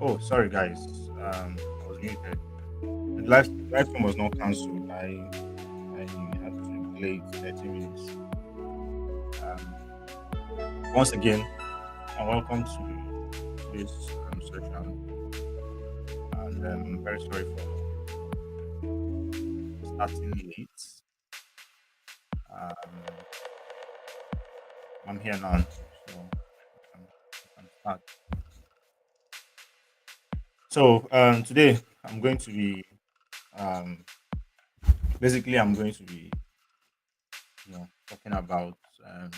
Oh, sorry guys. I was muted. The live stream was not cancelled. I had to delay it 30 minutes. Once again, and welcome to this session. And I'm very sorry for starting late. Um, I'm here now, so I can start. So today I'm going to be um, basically I'm going to be talking about um,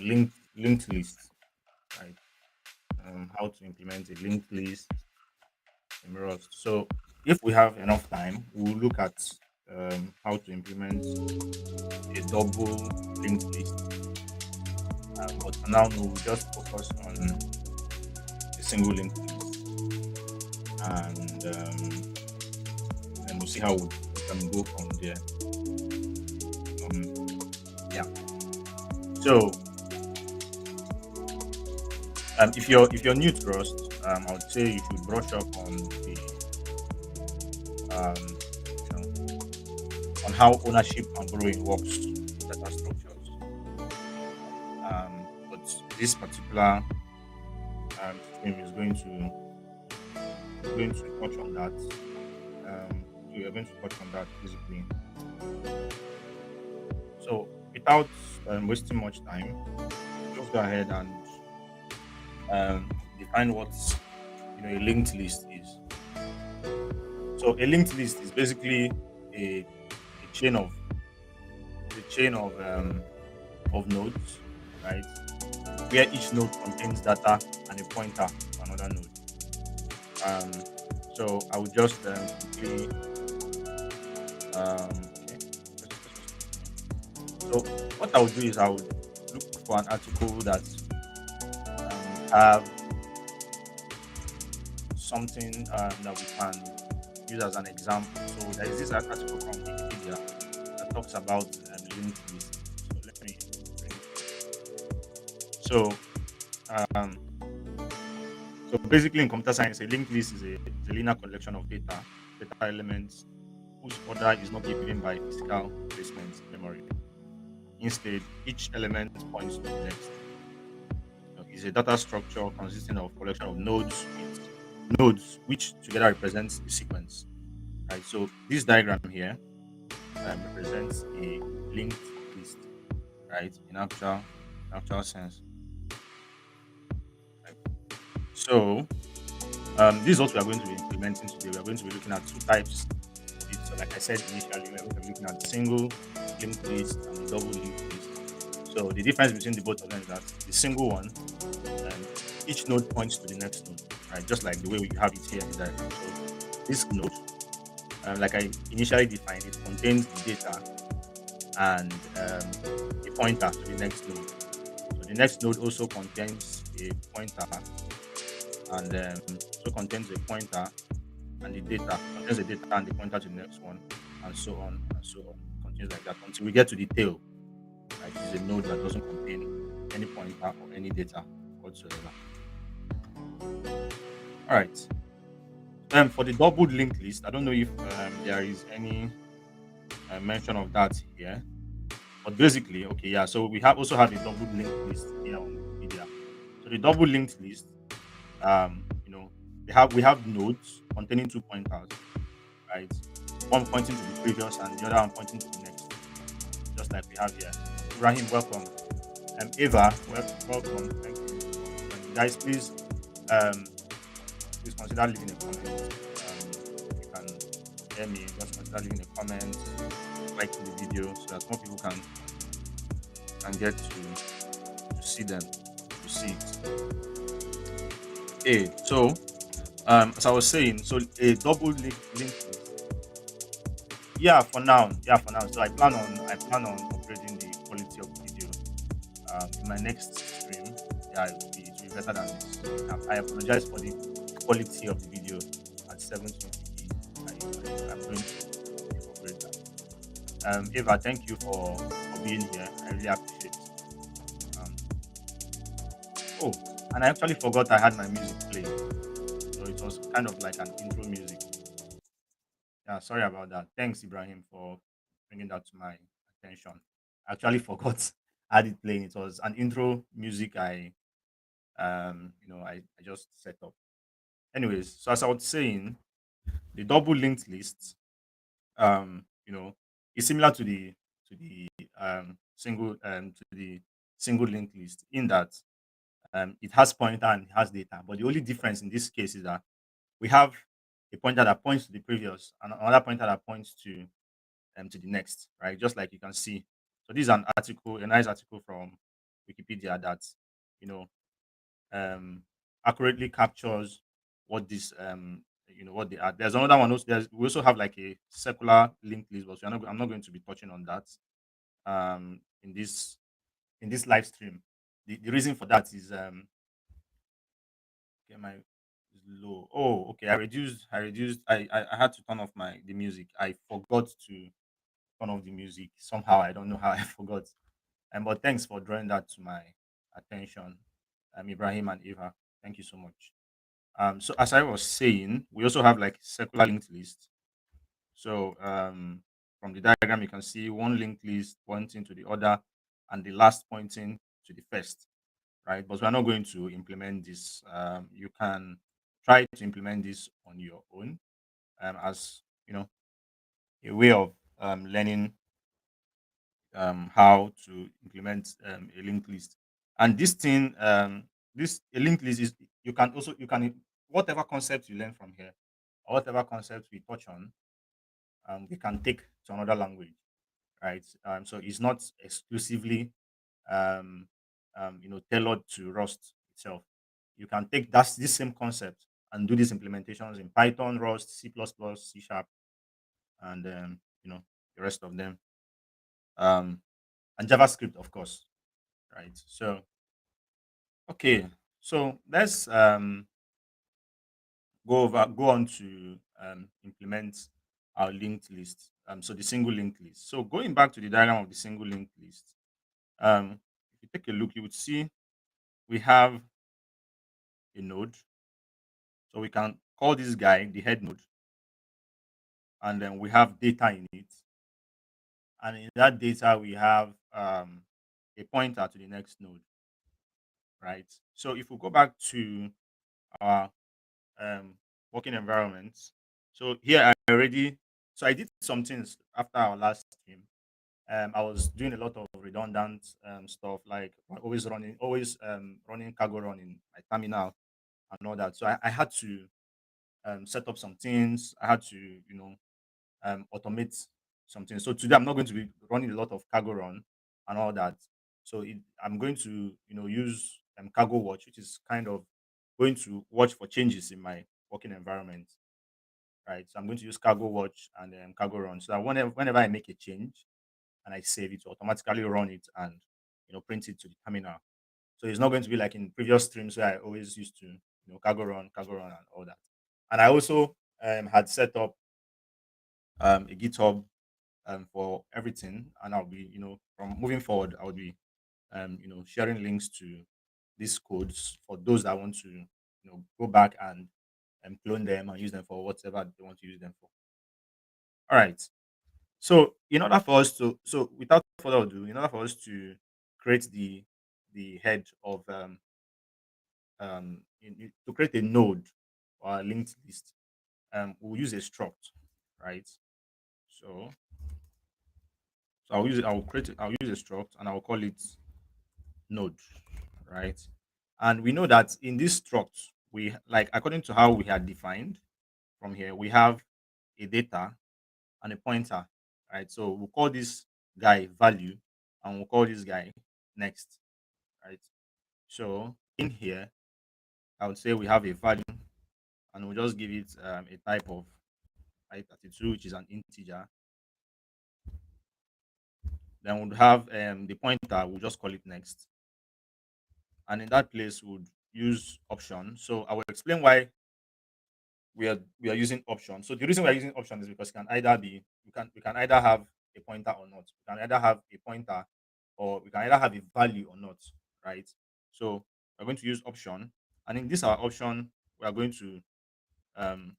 linked lists, right? How to implement a linked list in Rust. So if we have enough time, we'll look at how to implement a double linked list. But for now, no, we'll just focus on a single linked list, and we'll see how we can go from there. Yeah. So if you're new to Rust, I would say you should brush up on the um, you know on how ownership and borrowing works with data structures. But this particular stream is going to touch on that. We are going to touch on that basically. So without wasting much time, just go ahead and define what a linked list is. So a linked list is basically a chain of nodes, right? Where each node contains data and a pointer to another node. Um, so I would just quickly okay. So what I would do is I would look for an article that have something that we can use as an example. So there is this article from Wikipedia that talks about linked lists. So let me bring it. Um, so basically in computer science, a linked list is a linear collection of data elements whose order is not given by physical placement memory. Instead, each element points to the next. Is a data structure consisting of collection of nodes with nodes which together represents a sequence. Right. So this diagram here represents a linked list, right? In actual sense. Right? So this is what we are going to be implementing today. We are going to be looking at two types of it. So, like I said initially, we are going to be looking at the single linked list and the double linked list. So, the difference between the both of them is that the single one, um, each node points to the next node, right? Just like the way we have it here in the diagram. So, this node, like I initially defined, it contains the data and a pointer to the next node. So, the next node also contains a pointer and also contains a pointer and the data contains the data and the pointer to the next one, and so on and so on. It continues like that until we get to the tail, right? Which is a node that doesn't contain any pointer or any data whatsoever. All right. For the double linked list, I don't know if there is any mention of that here, but basically, okay, yeah. So we have also have a double linked list here on Wikipedia. So the double linked list, we have nodes containing two pointers, right? One pointing to the previous and the other one pointing to the next, just like we have here. Ibrahim, welcome. Ava, welcome. Thank you for joining. Guys, um, please consider leaving a comment. If you can hear me, just consider leaving a comment, like the video, so that more people can get to see them, to see it. Okay, so as I was saying, so a double linked list. Yeah, for now. So I plan on upgrading the quality of the video in my next stream. Yeah, it will be better than this. So I apologize for the quality of the video at 720p. I'm going to upgrade that. Eva, thank you for being here. I really appreciate it. Um, oh, and I actually forgot I had my music playing, so it was kind of like an intro music. Yeah, sorry about that. Thanks, Ibrahim, for bringing that to my attention. I actually forgot I had it playing. It was an intro music I just set up. Anyways, so as I was saying, the double linked list, is similar to the single linked list in that it has pointer and it has data. But the only difference in this case is that we have a pointer that points to the previous and another pointer that points to the next, right? Just like you can see. So this is an article, a nice article from Wikipedia that you know um, accurately captures what what they are. There's another one. We also have like a circular linked list, but I'm not going to be touching on that in this live stream. The reason for that is okay, my is low. Oh, okay. I had to turn off the music. I forgot to turn off the music somehow. I don't know how I forgot. But thanks for drawing that to my attention, Ibrahim and Eva. Thank you so much. So as I was saying, we also have like circular linked list. So from the diagram, you can see one linked list pointing to the other, and the last pointing to the first, right? But we are not going to implement this. You can try to implement this on your own, as a way of learning how to implement a linked list. And this thing, this a linked list is you can whatever concept you learn from here, or whatever concept we touch on, we can take to another language, right? So it's not exclusively um, tailored to Rust itself. You can take this same concept and do these implementations in Python, Rust, C++, C Sharp, and the rest of them, um, and JavaScript, of course, right? So okay, so let's go on to implement our linked list. So the single linked list. So going back to the diagram of the single linked list, if you take a look, you would see we have a node. So we can call this guy the head node, and then we have data in it, and in that data we have a pointer to the next node, right? So if we go back to our um, working environments, so here I already so I did some things after our last stream. I was doing a lot of redundant stuff, like always running cargo run in my terminal and all that. So I had to set up some things. I had to, automate something. So today I'm not going to be running a lot of cargo run and all that. So I'm going to, use cargo watch, which is kind of going to watch for changes in my working environment, right? So I'm going to use cargo watch and cargo run, so that whenever I make a change and I save it, to automatically run it and print it to the terminal. So it's not going to be like in previous streams where I always used to cargo run, and all that. And I also had set up a GitHub for everything, and I'll be from moving forward I'll be sharing links to these codes for those that want to go back and clone them and use them for whatever they want to use them for. All right. So in order for us to without further ado, in order for us to create the head of to create a node or a linked list, we'll use a struct, right? So I'll use a struct and I'll call it node, right? And we know that in this struct, we like according to how we had defined from here, we have a data and a pointer, right? So we'll call this guy value and we'll call this guy next, right? So in here, I would say we have a value and we'll just give it a type of 32, which is an integer. Then we'll have the pointer, we'll just call it next. And in that place, we'll use option. So I will explain why we are using option. So the reason we are using option is because it can either be we can either have a pointer or not. We can either have a pointer or we can either have a value or not, right? So we're going to use option, and in this our option, we are going to um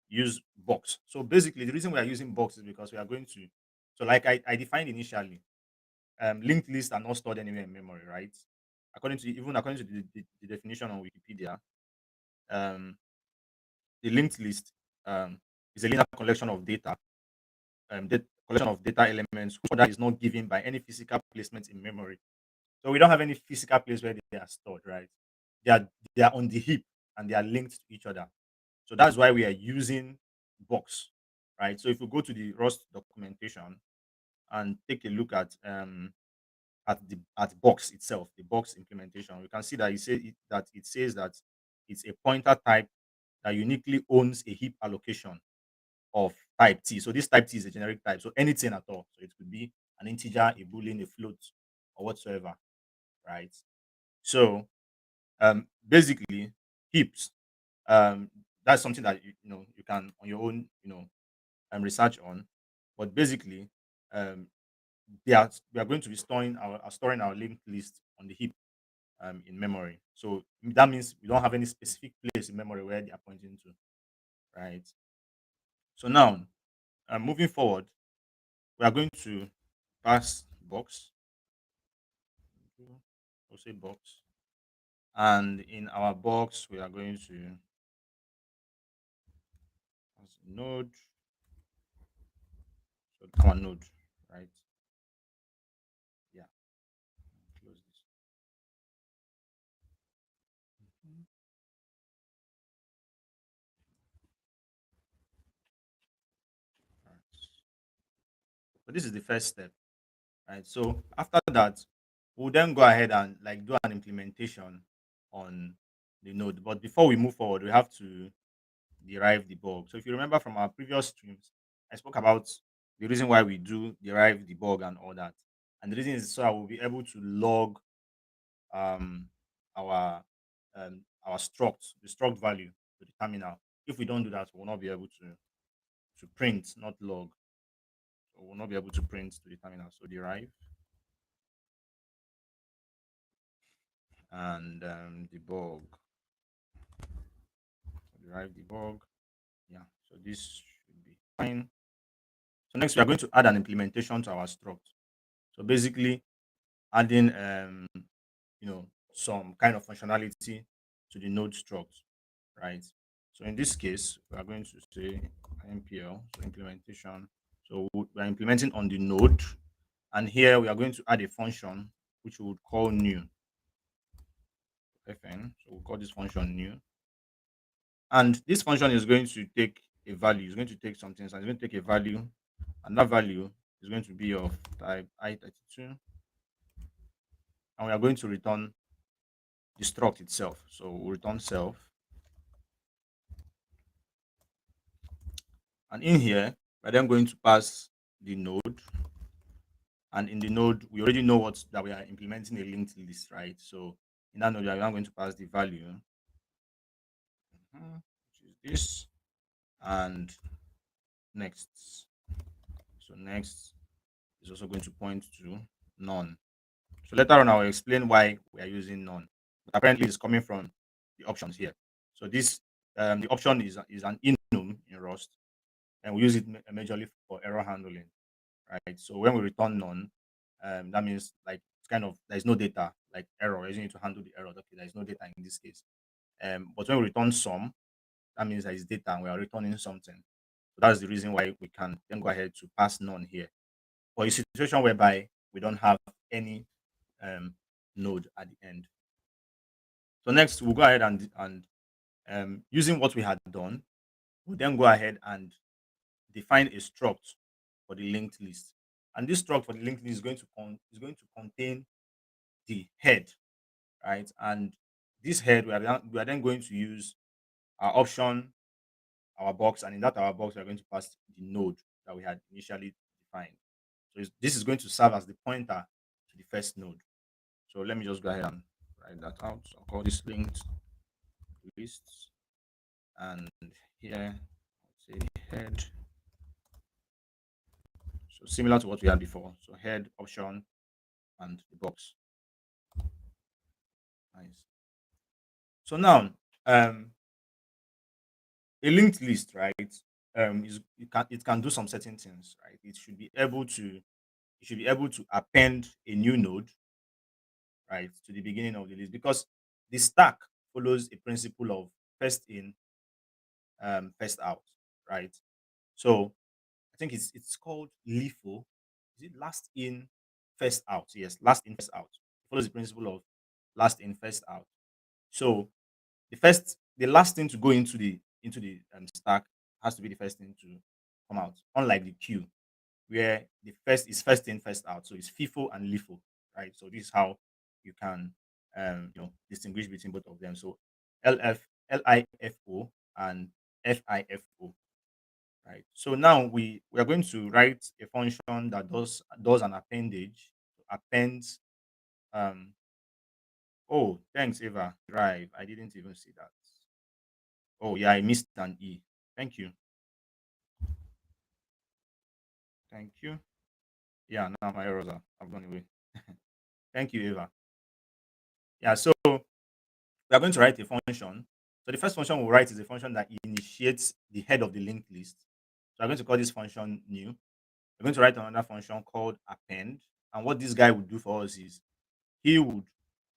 use box. So basically, the reason we are using box is because we are going to like I defined initially, linked lists are not stored anywhere in memory, right? According to the definition on Wikipedia, um, the linked list is a linear collection of data, collection of data elements whose order is not given by any physical placement in memory. So we don't have any physical place where they are stored, right? They are they are on the heap and they are linked to each other. So that's why we are using box, right? So if we go to the Rust documentation and take a look at box itself, the box implementation, we can see that it says that it's a pointer type that uniquely owns a heap allocation of type T. So this type T is a generic type, so anything at all. So it could be an integer, a boolean, a float, or whatsoever, right? So basically heaps, that's something that you can on your own research on, but basically um we are going to be storing our linked list on the heap in memory. So that means we don't have any specific place in memory where they are pointing to, right? So now moving forward, we are going to pass box. We'll say box, and in our box we are going to pass node. So our node, right? Yeah. Close this. Mhm. Right. So this is the first step, right? So after that, we'll then go ahead and like do an implementation on the node. But before we move forward, we have to derive the bug. So if you remember from our previous streams, I spoke about the reason why we do derive the bug and all that. And the reason is so I will be able to log um our the struct value to the terminal. If we don't do that, we'll not be able to print, not log. So we'll not be able to print to the terminal. So derive and debug. So derive debug. Yeah. So this should be fine. So next we are going to add an implementation to our struct. So basically adding some kind of functionality to the node struct, right? So in this case, we are going to say MPL, so implementation. So we are implementing on the node, and here we are going to add a function which we would call new fn. So we'll call this function new, and this function is going to take a value. It's going to take something, so it's going to take a value, and that value is going to be of type i32, and we are going to return the struct itself. So we'll return self, and in here we're then going to pass the node, and in the node we already know what that we are implementing a linked list, right? So in that node we are now going to pass the value, which is this, and next. So next is also going to point to none. So later on I will explain why we are using none, but apparently it's coming from the options here. So this the option is an enum in Rust, and we use it majorly for error handling, right? So when we return none, that means like it's kind of there's no data, like error. We're using it to handle the error. Okay, there's no data in this case. But when we return some, that means there is data and we are returning something. So that's the reason why we can then go ahead to pass none here. For a situation whereby we don't have any um, node at the end. So next we'll go ahead and using what we had done, we'll then go ahead and define a struct for the linked list. And this struct for the linked list is going to contain the head, right? And this head we are then going to use our option, our box, and in that our box we are going to pass the node that we had initially defined. So this is going to serve as the pointer to the first node. So let me just go ahead and write that out. So I'll call this linked lists, and here say head. So similar to what we had before. So head option and the box. Nice. So now, a linked list, right? Is it can do some certain things, right? It should be able to append a new node, right, to the beginning of the list, because the stack follows a principle of first in, first out, right? So I think it's called LIFO. Is it last in, first out? Yes, last in, first out. It follows the principle of last in, first out. So the last thing to go into the stack has to be the first thing to come out. Unlike the queue, where the first is first in, first out. So it's FIFO and LIFO, right? So this is how you can distinguish between both of them. So LF LIFO and FIFO, right? So now we are going to write a function that does an appendage, appends. Um, oh, thanks, Eva. Drive. I didn't even see that. Oh yeah, I missed an E. Thank you. Thank you. Yeah, now my errors have gone away. Thank you, Eva. Yeah, so we are going to write a function. So the first function we'll write is a function that initiates the head of the linked list. So I'm going to call this function new. We're going to write another function called append. And what this guy would do for us is he would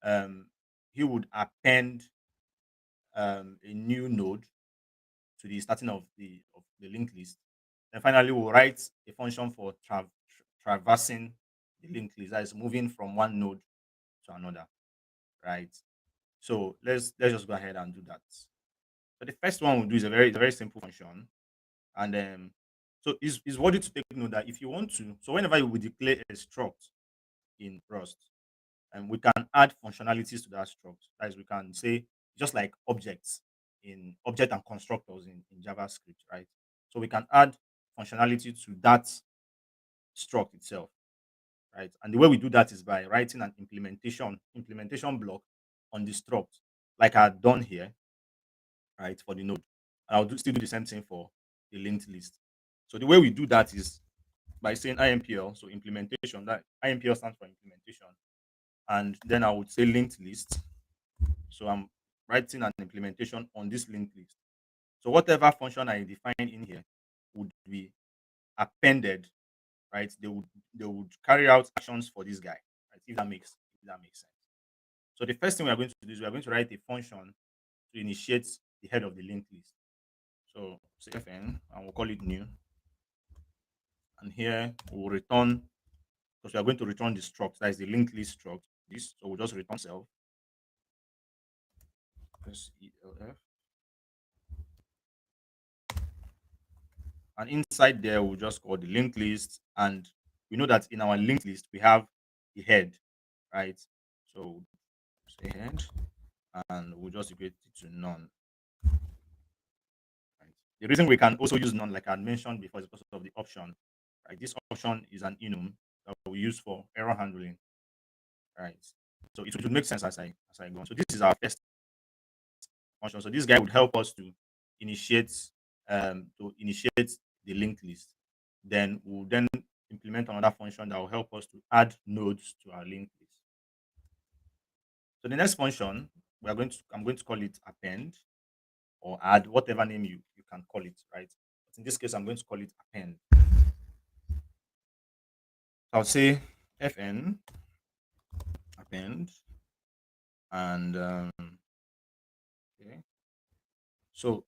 um he would append a new node to the starting of the linked list. And finally, we'll write a function for traversing the linked list, that is moving from one node to another, right? So let's just go ahead and do that. So the first one we'll do is a very simple function, and so it's worthy to take note that if you want to, so whenever you will declare a struct in Rust, and we can add functionalities to that struct. That is, we can say just like objects in object and constructors in JavaScript, right? So we can add functionality to that struct itself, right? And the way we do that is by writing an implementation block on the struct, like I had done here, right, for the node. And still do the same thing for the linked list. So the way we do that is by saying IMPL, so implementation. That IMPL stands for implementation, and then I would say linked list. So I'm writing an implementation on this linked list. So whatever function I define in here would be appended right? They would carry out actions for this guy, right? If that makes sense. So the first thing we are going to do is we are going to write a function to initiate the head of the linked list. So say fn and we'll call it new. And here we'll return, because we are going to return the struct, that is the linked list struct. This, so we'll just return self self, and inside there we'll just call the linked list. And we know that in our linked list we have the head, right? So say head, and we'll just equate it to none. Right? The reason we can also use none, like I had mentioned before, is because of the option. Right? This option is an enum that we use for error handling. Right? So it would make sense as I go on. So this is our first function. So this guy would help us initiate to initiate the linked list. Then we'll then implement another function that will help us to add nodes to our linked list. So the next function I'm going to call it append or add, whatever name you can call it, right? But in this case, I'm going to call it append. So I'll say fn append, and okay. So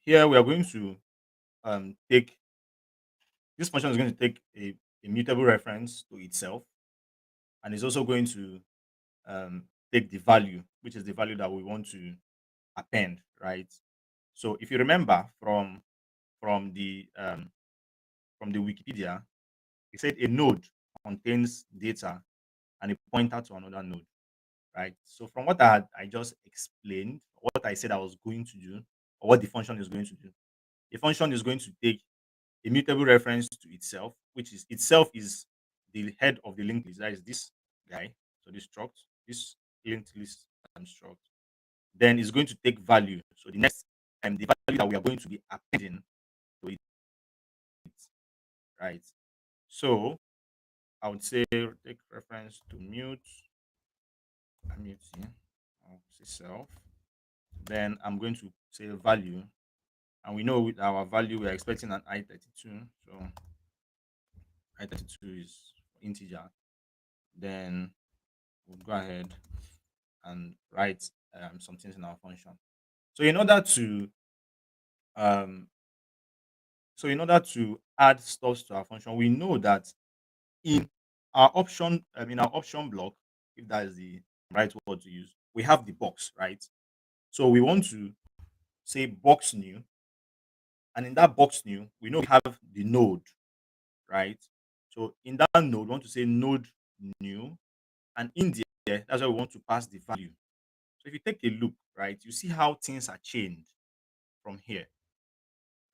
here we are going to take this function is going to take a mutable reference to itself, and it's also going to take the value, which is the value that we want to append, right? So if you remember from the Wikipedia, it said a node contains data and a pointer to another node, right? So from what I just explained, what I said I was going to do, or what the function is going to do, the function is going to take a mutable reference to itself, which is itself is the head of the linked list. That is this guy. So this struct, this linked list struct. Then it's going to take value. So the next the value that we are going to be appending to it, right? So I would say take reference to mute here. I'll say self. Then I'm going to say value. And we know with our value, we're expecting an I32. So I32 is integer. Then we'll go ahead and write some things in our function. So in order to um, add stuff to our function, we know that in our option block, if that is the right word to use, we have the box, right? So we want to say box new, and in that box new, we know we have the node, right? So in that node, we want to say node new, and in there, that's where we want to pass the value. So if you take a look, right, you see how things are changed from here,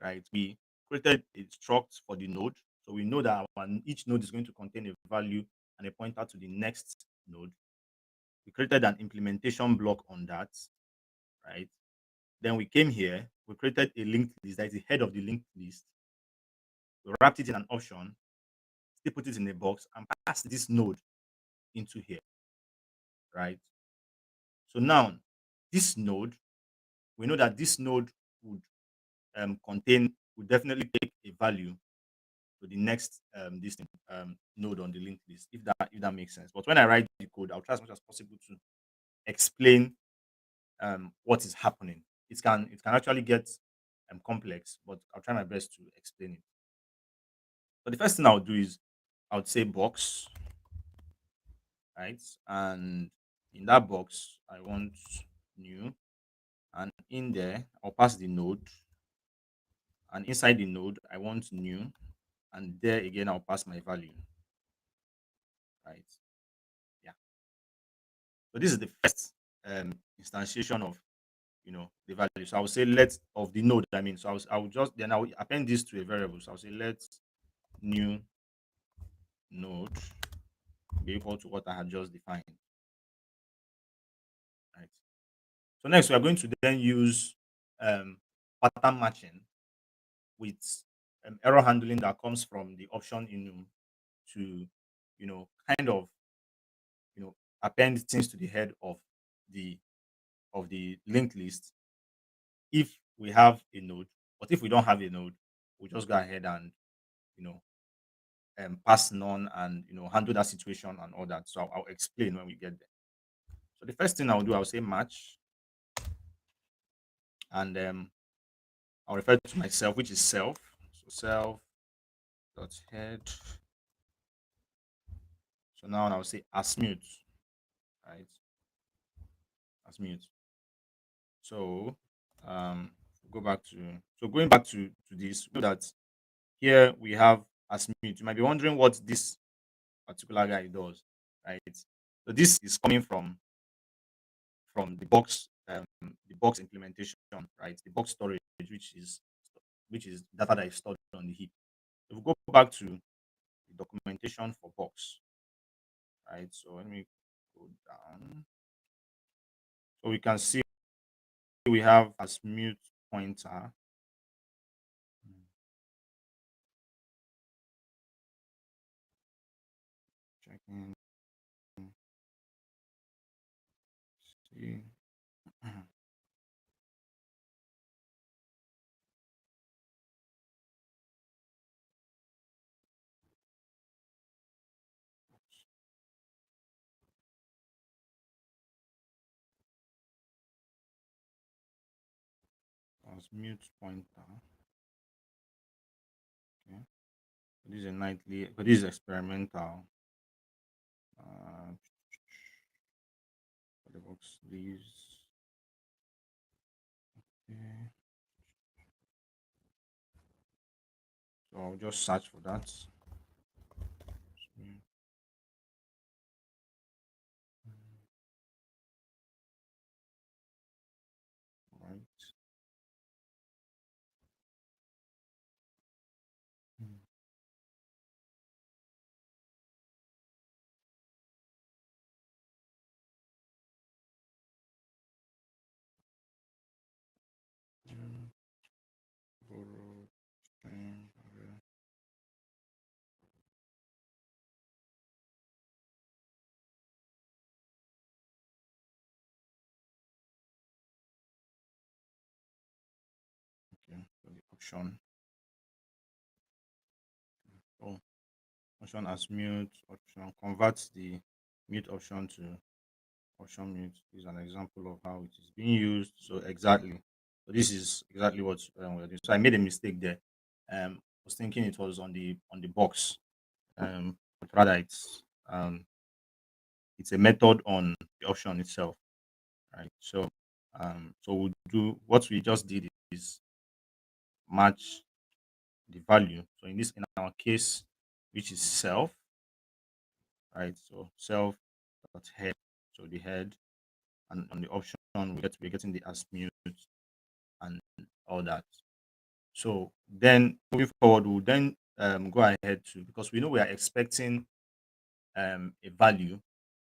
right? We created a struct for the node, so we know that each node is going to contain a value and a pointer to the next node. We created an implementation block on that, right? Then we came here, we created a linked list that is the head of the linked list. We wrapped it in an option, still put it in a box, and passed this node into here, right? So now this node, we know that this node would would definitely take a value to the next this thing, node on the linked list, if that makes sense. But when I write the code, I'll try as much as possible to explain what is happening. It can actually get complex, but I'll try my best to explain it. So the first thing I'll do is I would say box, right? And in that box, I want new, and in there I'll pass the node, and inside the node I want new, and there again I'll pass my value, right? Yeah. So this is the first instantiation of the value. So I will say let of the node. I mean, so I will just then I will append this to a variable. So I'll say let new node be equal to what I had just defined. Right. So next we are going to then use um, pattern matching with error handling that comes from the option enum to kind of append things to the head the of the linked list if we have a node. But if we don't have a node, we'll just go ahead and you know pass none and handle that situation and all that. So I'll explain when we get there. So the first thing I'll do, I'll say match, and I'll refer to myself, which is self. So self dot head. So now I'll say as mute, right? As mute. So um go back to going back to this, so that here we have as mute. You might be wondering what this particular guy does, right? So this is coming from the box implementation, right? The box storage, which is data that is stored on the heap. If we go back to the documentation for box, right? So let me go down. So we can see we have as mute pointer. Checking. See. As mute pointer. Okay. This is a nightly, but this is experimental. Uh, for the box leaves. Okay. So I'll just search for that. Mm, right. Mm, mm, borrow, okay. So the option. Oh, option as mute. Option converts the mute option to option mute. This is an example of how it is being used. So exactly. So this is exactly what we're doing. So I made a mistake there. I was thinking it was on the box. But rather it's a method on the option itself, right? So we'll do what we just did is match the value. So in our case, which is self, right? So self dot head. So the head, and on the option we're getting the as mute and all that. So then moving forward, we'll then go ahead to, because we know we are expecting a value.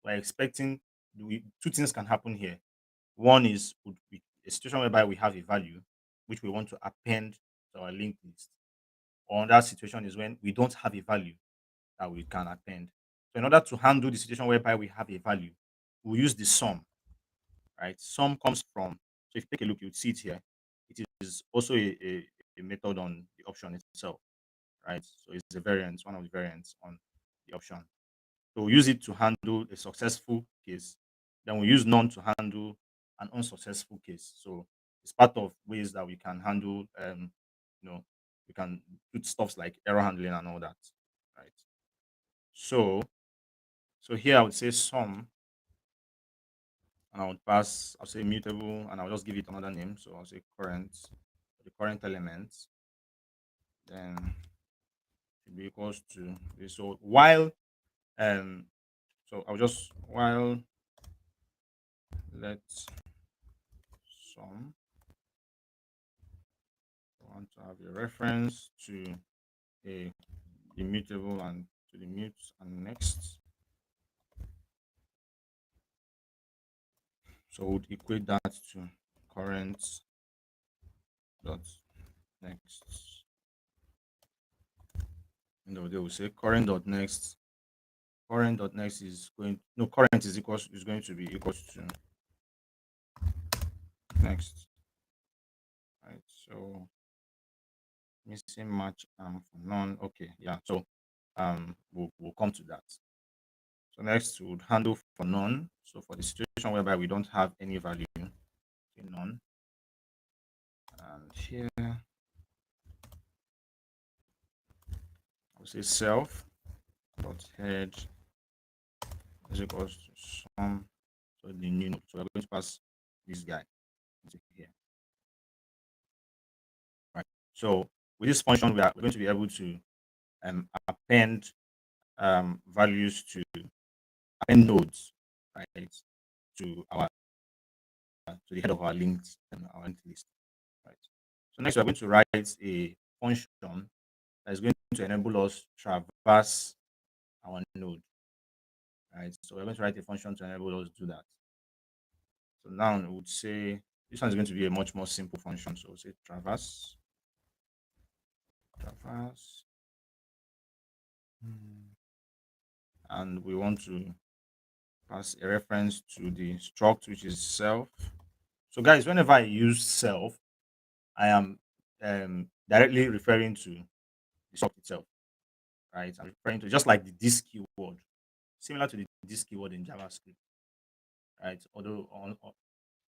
We're expecting two things can happen here. One is would be a situation whereby we have a value which we want to append to our linked list. Or another situation is when we don't have a value that we can append. So in order to handle the situation whereby we have a value, we'll use the sum, right? Sum comes from, so if you take a look, you'll see it here. It is also a method on the option itself, right? So it's a variant, one of the variants on the option. So we use it to handle a successful case. Then we use none to handle an unsuccessful case. So it's part of ways that we can handle, you know, we can do stuffs like error handling and all that, right? So, so here I would say sum, and I would pass, I'll say mutable, and I'll just give it another name. So I'll say current, the current element, then should be equals to this. So while, um, so I'll just while let sum. I want to have a reference to a immutable and to the mute and next. So we'll equate that to current dot next. And they will say current dot next. Current dot next is going, no, current is going to be equals to next. Right. So missing match for none. Okay, yeah. So We'll come to that. So next we would handle for none. So for the situation whereby we don't have any value, say none. And here I'll say self dot head is equals to sum. So the new node. So we're going to pass this guy into here. Right. So with this function, we're going to be able to append values to append nodes, right, to our to the head of our linked our linked list. Right. So next we're going to write a function that is going to enable us traverse our node. Right. So we're going to write a function to enable us do that. So now we would say this one is going to be a much more simple function. So we'll say traverse, and we want to pass a reference to the struct which is self. So guys, whenever I use self, I am directly referring to the struct itself, right? I'm referring to just like the this keyword, similar to the this keyword in JavaScript, right? Although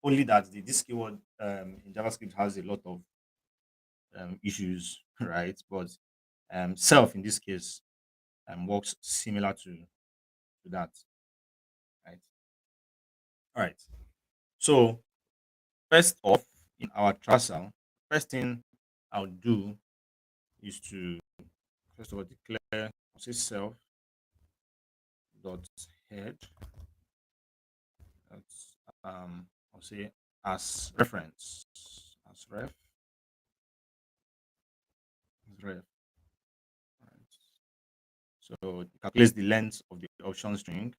only that the this keyword in JavaScript has a lot of issues, right? But self in this case works similar to that, right? All right. So first off, in our traversal, first thing I'll do is to first of all declare I'll say self dot head. That's I'll say as reference as ref. Right. So it calculates the length of the option string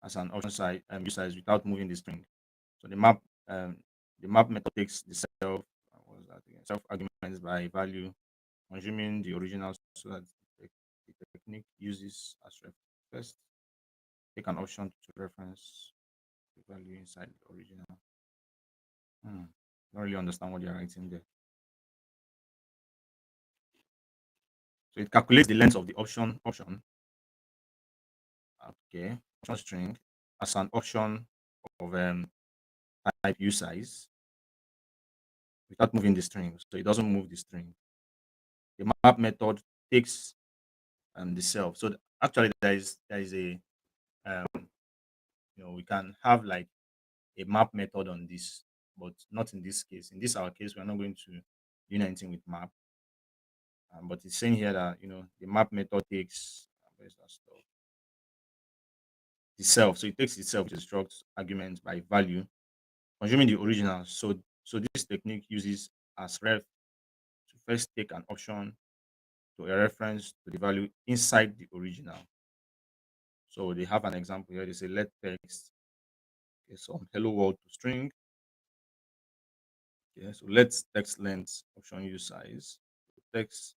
as an option size size without moving the string. So um the map method takes the self what was that again? Self arguments by value, consuming the original so that the technique uses as ref. First, take an option to reference the value inside the original. Don't really understand what you're writing there. So it calculates the length of the option, okay, option string as an option of type size without moving the string. So it doesn't move the string. The map method takes the self. So actually there is a we can have like a map method on this, but not in this case. In this our case, we're not going to do anything with map. But it's saying here that the map method takes where's that stuff? The self. So it takes itself to struct argument by value, consuming the original. So this technique uses as ref to first take an option to a reference to the value inside the original. So they have an example here. They say let text some hello world to string. Okay, so let's text length option use size. Text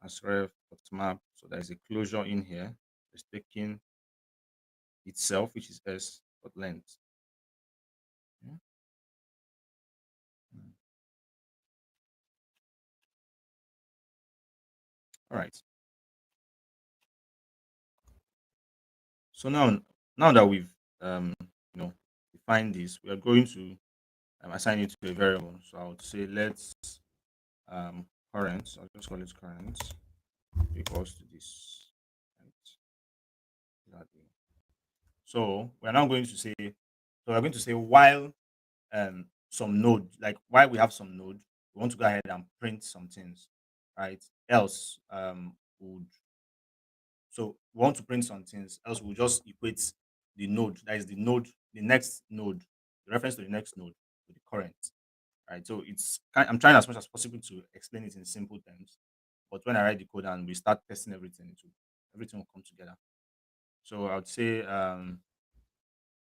as ref map. So there is a closure in here. It's taking itself, which is s dot length. Yeah. Mm. All right. So now that we've defined this, we are going to assign it to a variable. So I would say let's current. So I'll just call it current equals to this. Right? Exactly. So we're now going to say we're going to say while some node, like while we have some node, we want to go ahead and print some things, right? Else would so we want to print some things, else we'll just equate the node, that is the next node, the reference to the next node to the current, right? So I'm trying as much as possible to explain it in simple terms, but when I write the code and we start testing everything, everything will come together. So I would say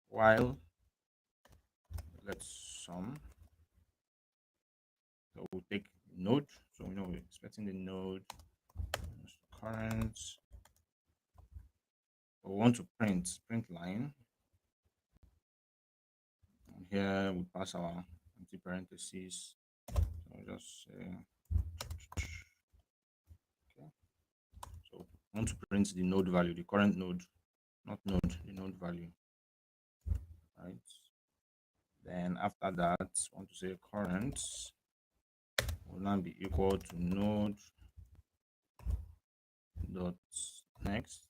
while let's sum, so we'll take node, so we know we're expecting the node current. We want to print line. And here we pass our empty parentheses. So just say okay. So I want to print the node value, the current node, not node, the node value, right? Then after that, I want to say current will now be equal to node dot next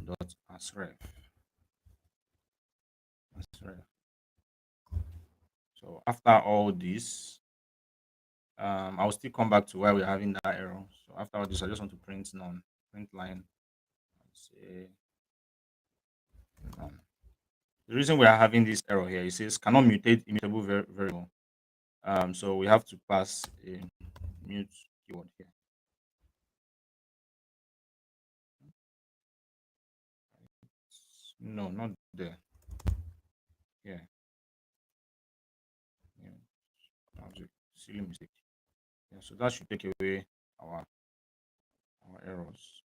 dot asref. So after all this, I'll still come back to why we're having that error. So after all this, I just want to print none, print line, say none. The reason we are having this error here, it says cannot mutate immutable variable. So we have to pass a mute keyword here. No, not there. Yeah, yeah. That was a silly mistake. Yeah, so that should take away our our errors.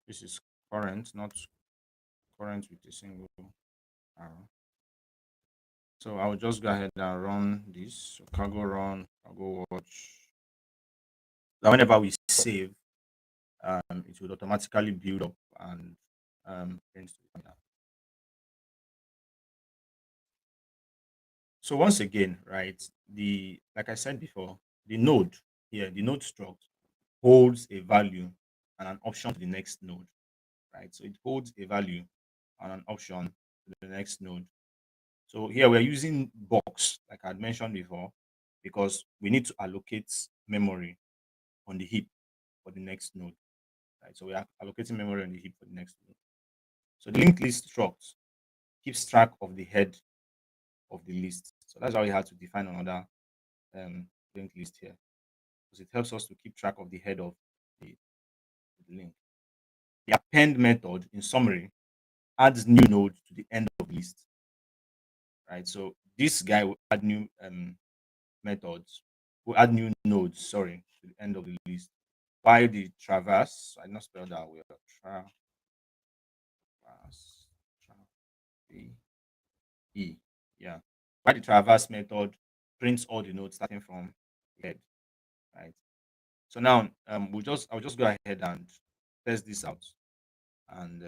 This is current, not current with a single arrow. So I'll just go ahead and run this. So cargo run, cargo watch. Now whenever we save, it will automatically build up and print to the terminal. So once again, right, the like I said before, the node here, the node struct holds a value and an option to the next node, right? So it holds a value and an option to the next node. So here we're using box, like I had mentioned before, because we need to allocate memory on the heap for the next node, right? So we are allocating memory on the heap for the next node. So the linked list struct keeps track of the head of the list. So that's why we had to define another linked list here, because it helps us to keep track of the head of the link. The append method, in summary, adds new node to the end of the list, right? So this guy will add new methods, will add new nodes, sorry, to the end of the list. While the traverse, I did not spell that well, traverse, E, E, yeah. While the traverse method prints all the nodes starting from the head, right? So now I'll just go ahead and test this out and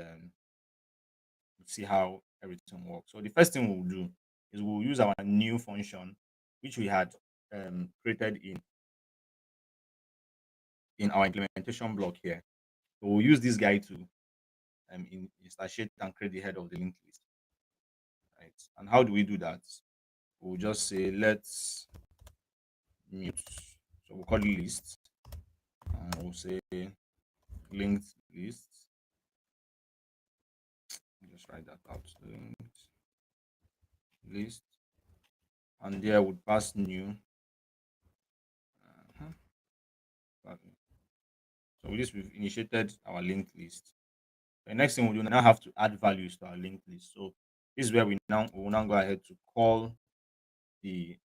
see how everything works. So the first thing we'll do is we'll use our new function, which we had created in our implementation block here. So we'll use this guy to instantiate and create the head of the linked list, right? And how do we do that? We'll just say let's mute. So we'll call it list, and we'll say linked list. Just write that out. Linked list, and there would pass new. Uh-huh. So with this, we've initiated our linked list. The next thing we do now have to add values to our linked list. So this is where we will now go ahead to call the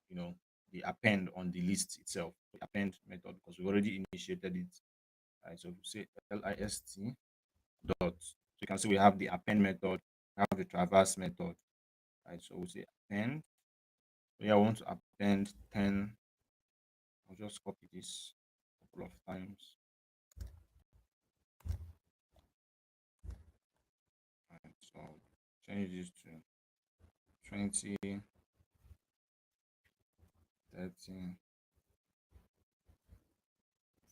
you know the append on the list itself, the append method, because we've already initiated it. Right, so we say list dot. So you can see we have the append method, we have the traverse method. Right, so we say append. So yeah, I want to append 10. I'll just copy this a couple of times. Right, so change this to 20, 13,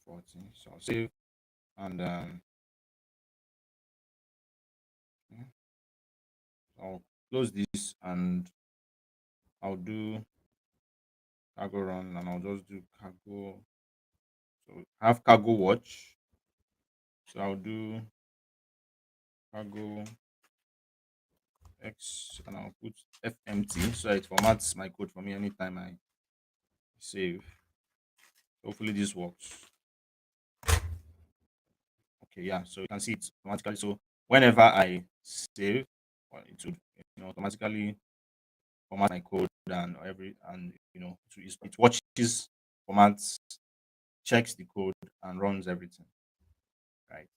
14. So I'll save and yeah, I'll close this and I'll do cargo run and I'll just do cargo. So I have cargo watch. So I'll do cargo X and I'll put FMT so it formats my code for me anytime I save. Hopefully this works. Okay, yeah. So you can see it automatically. So whenever I save, well, it would automatically format my code and it watches, formats, checks the code and runs everything. Right.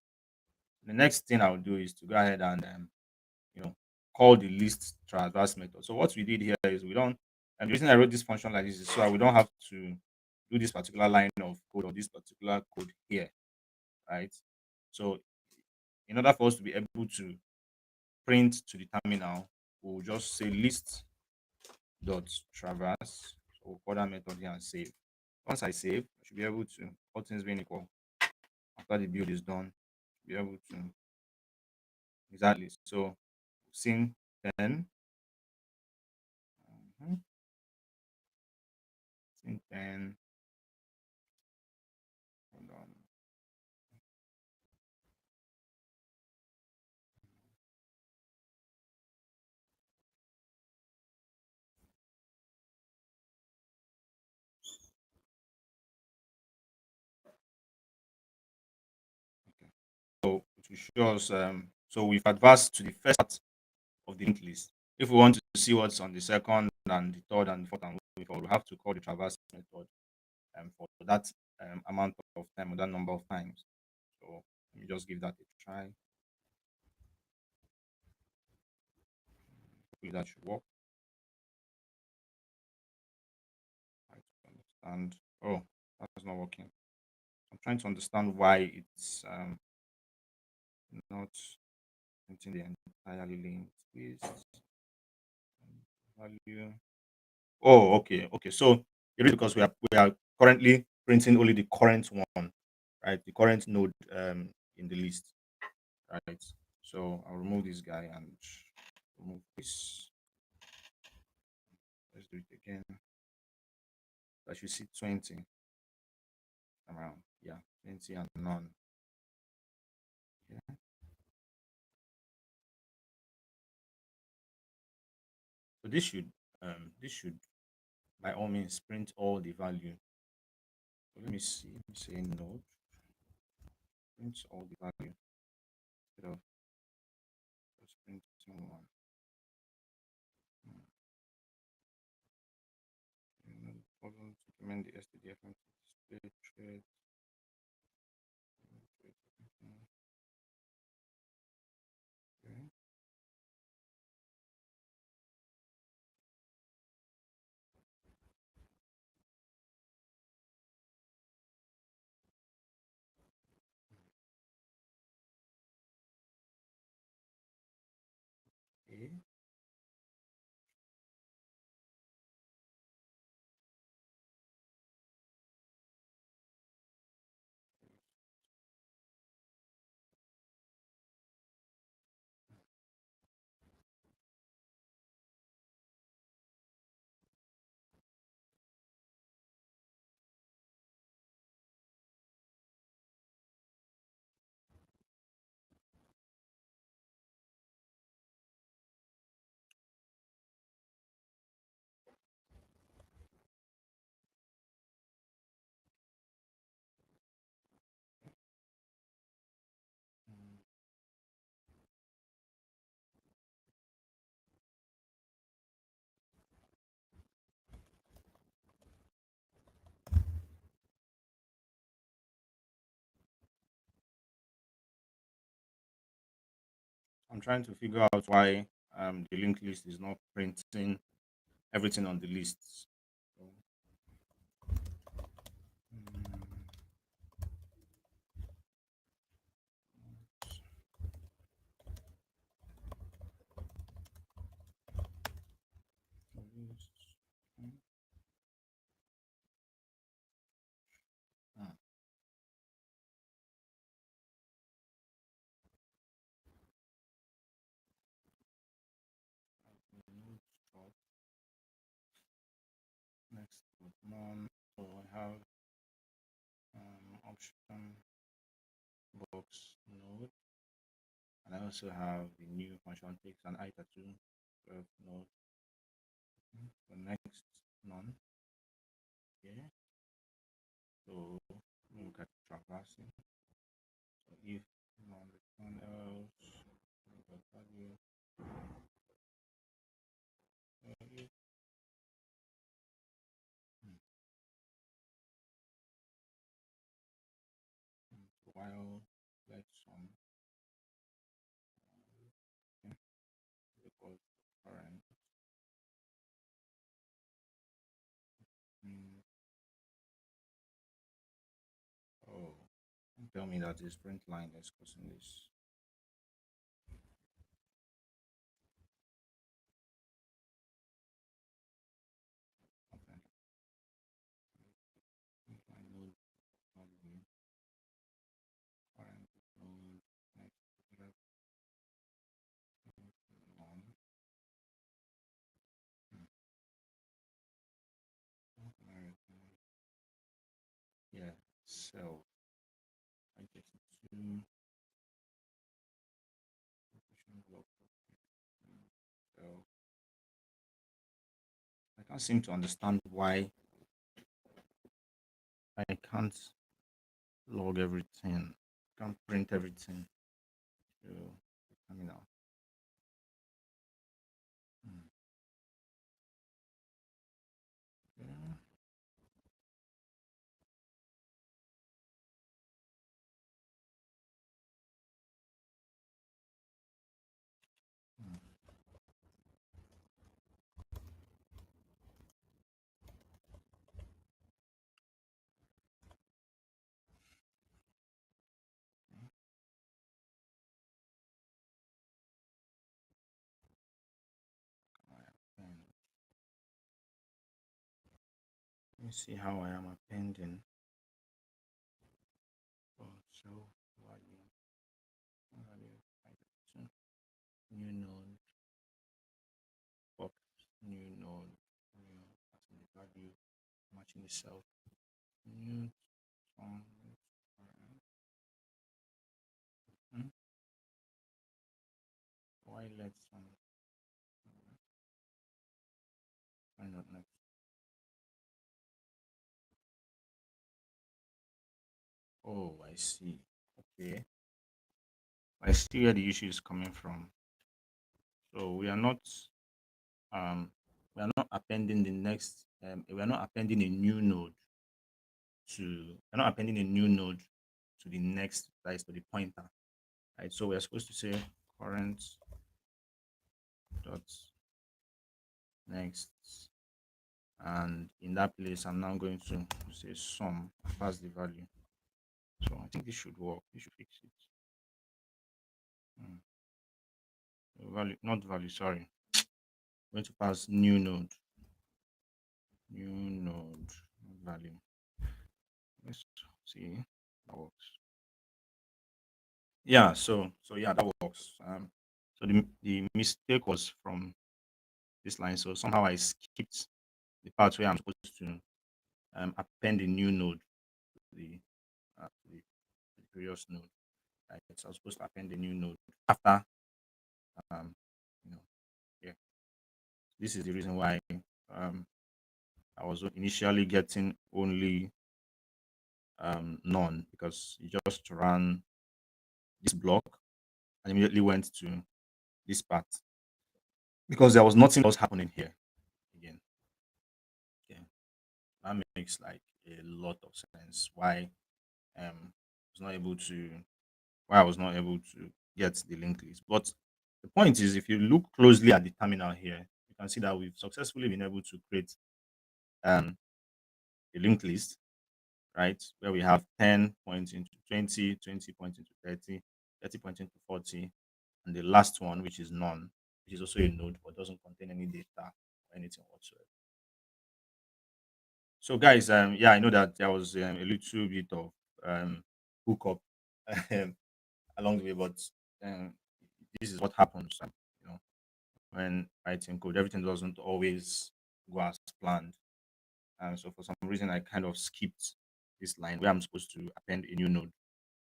The next thing I'll do is to go ahead and you know call the list traverse method. So what we did here is we don't and the reason I wrote this function like this is so we don't have to do this particular line of code or this particular code here, right? So in order for us to be able to print to the terminal, we'll just say list dot traverse. So we'll call that method here and save. Once I save, I should be able to, all things being equal, after the build is done, be able to exactly. So seen 10, mhm, seen 10, hold on. Okay. So to show us, so we've advanced to the first part of the linked list. If we want to see what's on the second and the third and the fourth and moving forward, we have to call the traverse method for that amount of time or that number of times. So let me just give that a try. Hopefully that should work. Try to understand. Oh, that's not working. I'm trying to understand why it's not printing the entirely linked list. Value. Oh, okay, okay. So it is because we are currently printing only the current one, right? The current node in the list, right? So I'll remove this guy and remove this. Let's do it again. I should see 20 around. Yeah, 20 and none. Yeah. So this should by all means print all the value. So let me see. Let me say node print all the value instead of just printing one. Hmm. Problem to implement the STDFM display thread. Okay. Okay. Mm, I'm trying to figure out why the linked list is not printing everything on the list. So, mm, list, mm, ah, node drop, next with none. So I have option box node, and I also have the new function takes an iter to 12 node. The next none. Okay. So look at traversing. So if none return else, dot value. If hmm, while let some okay, equals current. Hmm, tell me that his print line is causing this. Okay. Print line node not being current node next left on. Yeah. So I get into location block. So I can't seem to understand why I can't log everything. Can't print everything. So coming out. Hmm. Yeah. Hmm. And let me see how I am appending. Oh, so value, value, item, new node, box, new node, new passing the value, matching itself, new song, hmm? Why let some, why not next? Oh, I see. Okay. I see where the issue is coming from. So um we are not appending the next we are not appending a new node we're not appending a new node to the next, that is to the pointer. Right. So we're supposed to say current dot next, and in that place I'm now going to say sum pass the value. So I think this should work. This should fix it. Hmm. Value, not value, sorry. I'm going to pass new node value. Let's see. That works. Yeah, so yeah, that works. So the mistake was from this line. So somehow I skipped the part where I'm supposed to append a new node to the previous node. Right? So I was supposed to append a new node after um you know yeah. This is the reason why um I was initially getting only none, because you just ran this block and immediately went to this part because there was nothing else happening here again. Yeah, that makes like a lot of sense why I was not able to why I was not able to get the linked list. But the point is, if you look closely at the terminal here, you can see that we've successfully been able to create um, a linked list, right? Where we have 10 points into 20, 20 points into 30, 30 points into 40, and the last one, which is none, which is also a node but doesn't contain any data or anything whatsoever. So, guys, yeah, I know that there was a little bit of hookup um, along the way, but um, this is what happens. You know, when writing code, everything doesn't always go as planned. And so, for some reason, I kind of skipped this line where I'm supposed to append a new node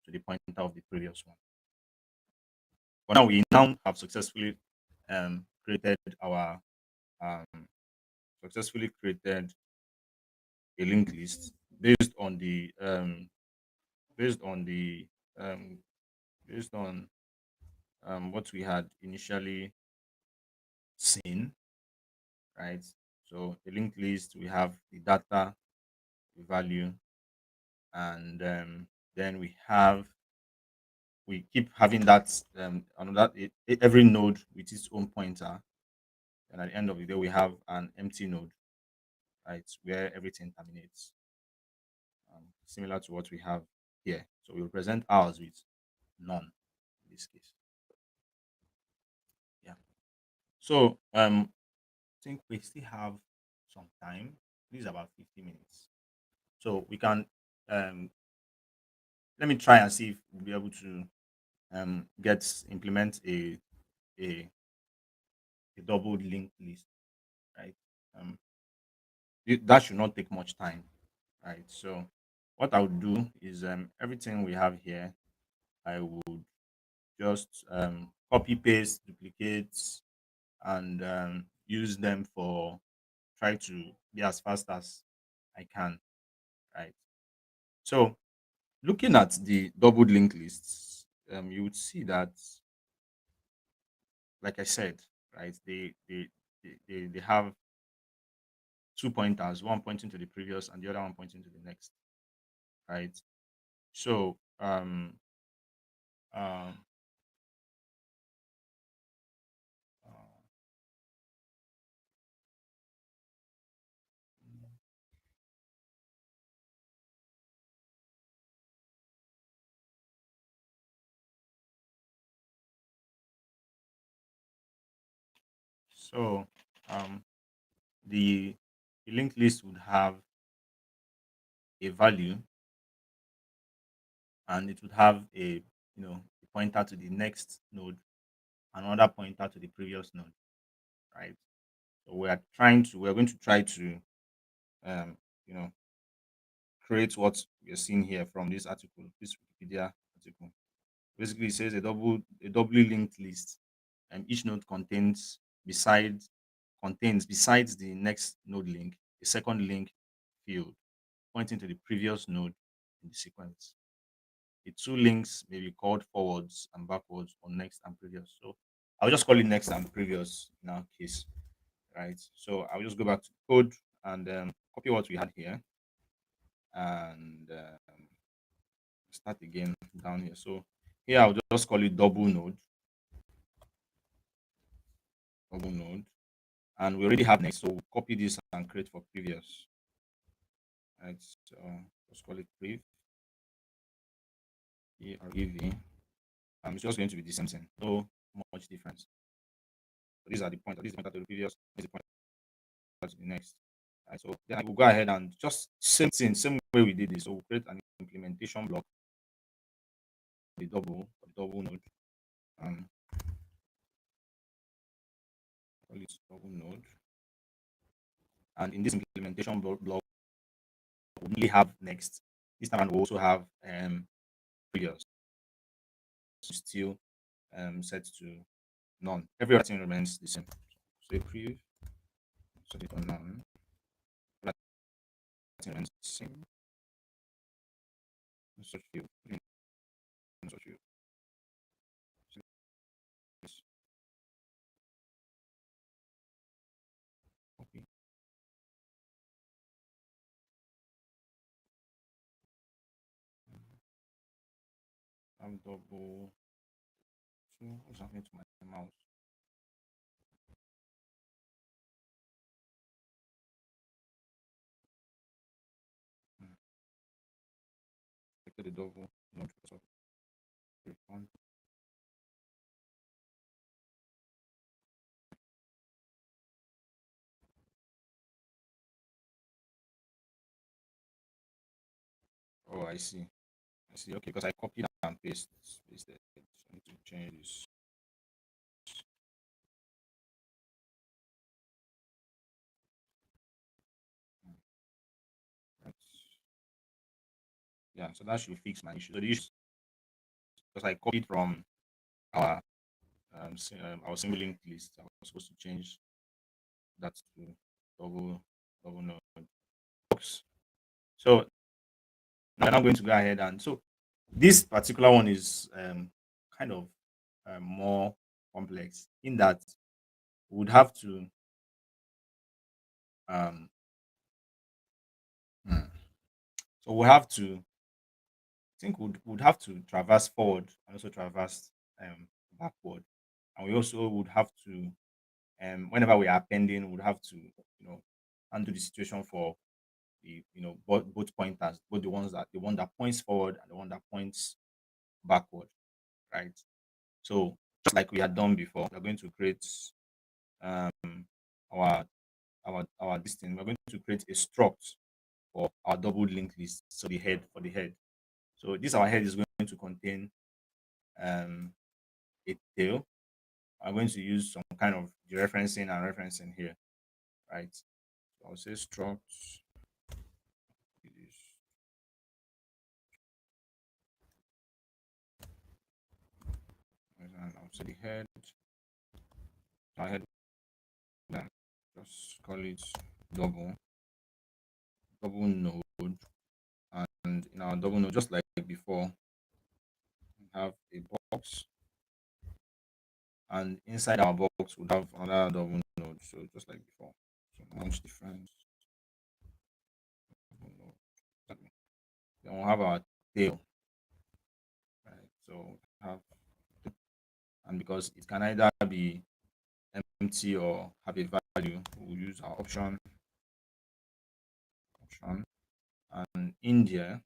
to the pointer of the previous one. But now we now have created our um, successfully created a linked list based on the based on the um, based on what we had initially seen, right? So a linked list, we have the data, the value, and then we keep having that another every node with its own pointer, and at the end of the day we have an empty node, right, where everything terminates, similar to what we have here. So we'll present ours with none in this case. Yeah. So I think we still have some time. This is about 50 minutes. So we can um let me try and see if we'll be able to get implement a, a double linked list, right? Um that should not take much time, right? So what I would do is everything we have here, I would just copy paste, duplicate, and use them for try to be as fast as I can, right? So looking at the double linked lists, you would see that, like I said, right, they have two pointers, one pointing to the previous and the other one pointing to the next, right? So um, uh, so um, the the linked list would have a value, and it would have a pointer to the next node, another pointer to the previous node, right? So we're going to try to um, you know create what we're seeing here from this article, this Wikipedia article. Basically, it says a doubly linked list, and each node contains besides the next node link a second link field pointing to the previous node in the sequence. The two links may be called forwards and backwards or next and previous. So I'll just call it next and previous in our case, right? So I'll just go back to the code and copy what we had here and start again down here. So here I'll just call it double node, and we already have next. So we'll copy this and create for previous, right? So let's call it prev, prev. It's just going to be the same thing, no much difference. So these are the pointer. This is the pointer to the previous. This is the pointer to the next. Right, so then I will go ahead and just same thing, same way we did this. So we'll create an implementation block for the double node. Um, call it double node. And in this implementation block, we only have next. This time we also have previous. Still set to none. Every other thing remains the same. So prev, set it on none. Every other thing remains the same. Search field. Search field. Okay. I'm double. So what's happening to my mouse? Hmm. Click the double. Not because of refund. Oh, I see. I see. Okay, because I copied and pasted. So I need to change this. Hmm. That's, yeah, so that should fix my issue. So the issue because I copied from our our single linked list. I was supposed to change that to double node. Oops. So now I'm going to go ahead and so this particular one is kind of more complex in that we would have to um, hmm, so we have to think would have to traverse forward and also traverse backward, and we also would have to whenever we are appending, we would have to handle the situation for the both pointers, both the one that points forward and the one that points backward, right? So just like we had done before, we're going to create um our this thing. We're going to create a struct for our double linked list. So the head for the head. So this our head is going to contain um a tail. I'm going to use some kind of dereferencing and referencing here, right? So I'll say struct is and I'll say the head. I had that. Just call it double node, and in our double node, just like before, we have a box, and inside our box we have another double node. So just like before, so much difference. Double node. Okay. Then we'll have our tail, right? So we have, and because it can either be empty or have a value, we'll use our option, and in there,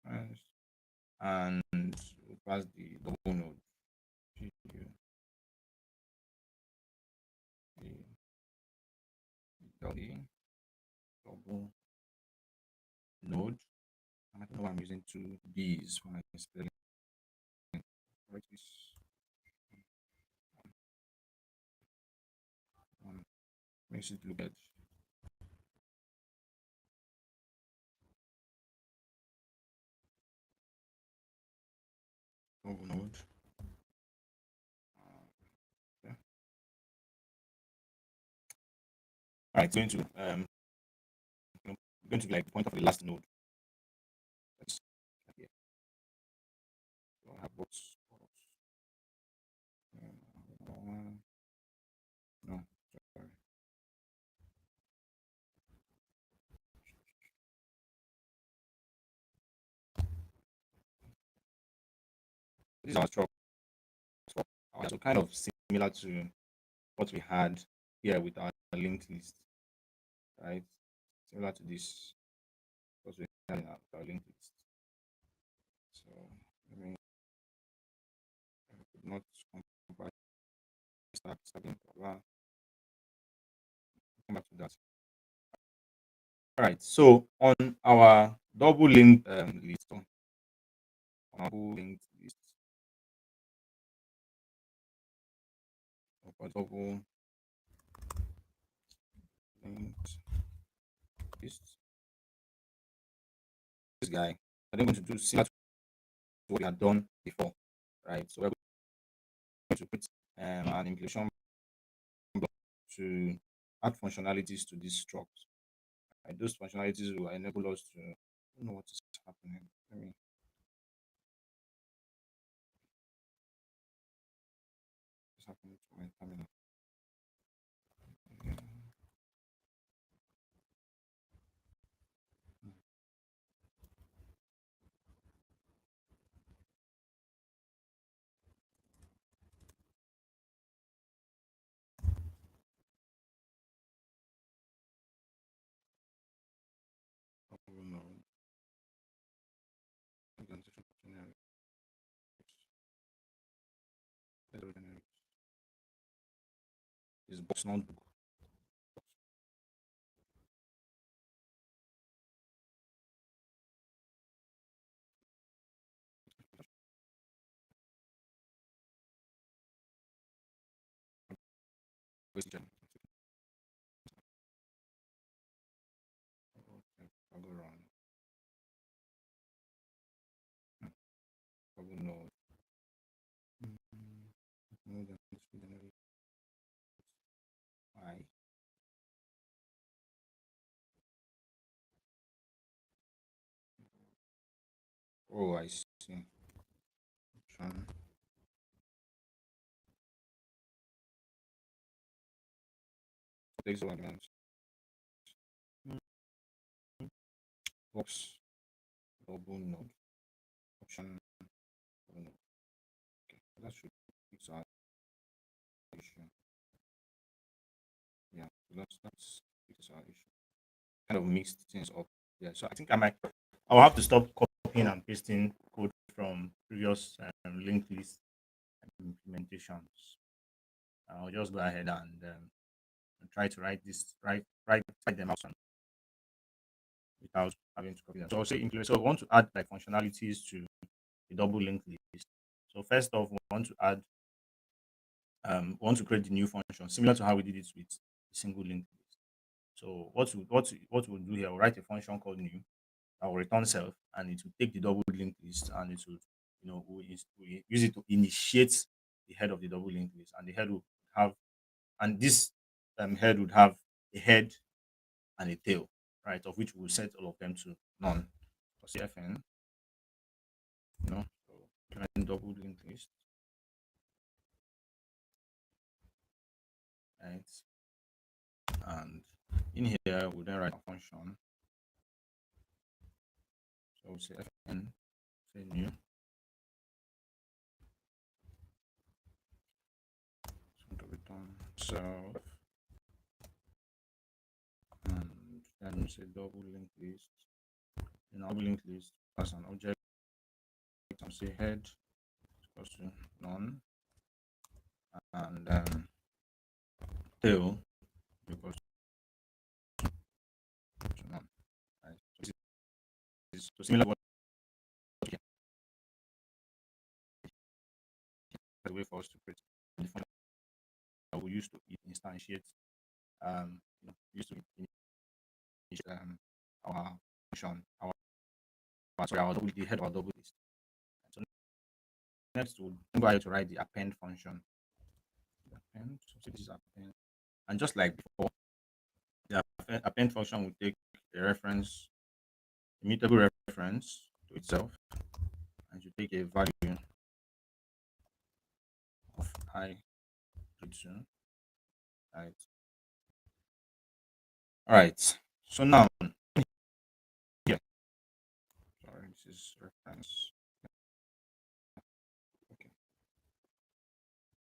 reference, and we'll pass the double node. GU, the double node. And I don't know why I'm using two B's when I spell it. Write this one makes it look at double node. Okay. All right, going to going to be like the point of the last node. That's here. So I have no, sorry. This is our structure. So kind of similar to what we had here with our linked list, right? Similar to this, what we had in our linked list. So let me not compare starting. Come back to that. All right. So on our double linked list, on our double linked list, of our double linked list, this guy, I'm going to do similar to what we had done before, right? So we're going to put an implementation block to add functionalities to this struct. Right? Those functionalities will enable us to. I don't know what is happening. Let me. What's happening to my terminal? Oh, no. Organization generic. Is box notebook. Question. I'll go around. Double node. Node and generate. I. Oh, I see. Option. Takes one glance. Box. Double node. Option. Double node. Okay, that should fix our issue. Yeah, so that's it is our issue. Kind of mixed things up. Yeah, so I think I'll have to stop copying and pasting code from previous linked list implementations. I'll just go ahead and try to write them out without having to copy them. So I'll say implement. So we want to add like functionalities to the double linked list. So first off, we want to create the new function similar to how we did it with the single linked list. So what we'll do here, we'll write a function called new. I will return self, and it will take the double linked list, and it will, we use it to initiate the head of the double linked list, and the head will have, and this head would have a head and a tail, right? Of which we'll set all of them to none. For CFN, so implement double linked list, right? And in here, we'll then write a function. So we'll say FN, say new, so to return self, and then we say double linked list. In our double linked list, as an object, and say head equals to none, and tail equals to none. Right? So this is so similar to what the way for us to create the function that we use to instantiate use to initiate our function, our double, the head of our double list. So next we'll go ahead to write the append function. Append, so this is append. And just like before, the append function will take a reference, immutable reference to itself, and to take a value of I to 2. Right. All right. So now, yeah, sorry, this is reference. Okay.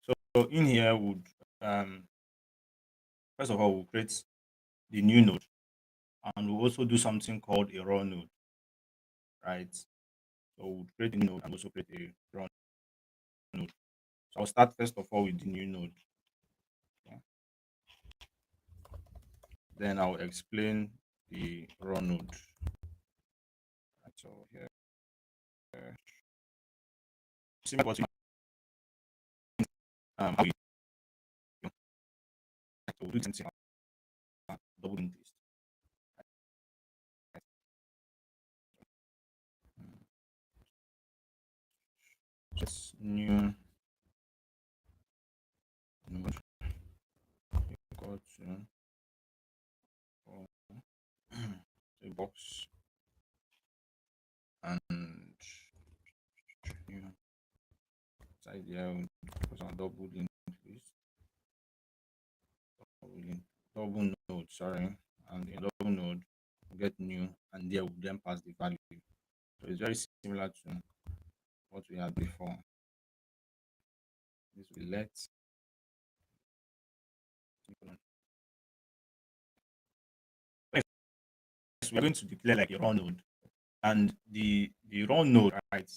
So in here, would um, first of all, we'll create the new node, and we'll also do something called a raw node, right? So we'll create a node and also create a raw node. So I'll start first of all with the new node. Okay? Then I'll explain the raw node. Right, so here, similar what how we so we'll do something double linked list. Just new node equal to a box and new side here was on double linked list, double node, sorry, and the double node will get new, and there will then pass the value. So it's very similar to what we had before. This will let next we're going to declare like a raw node, and the raw node, right?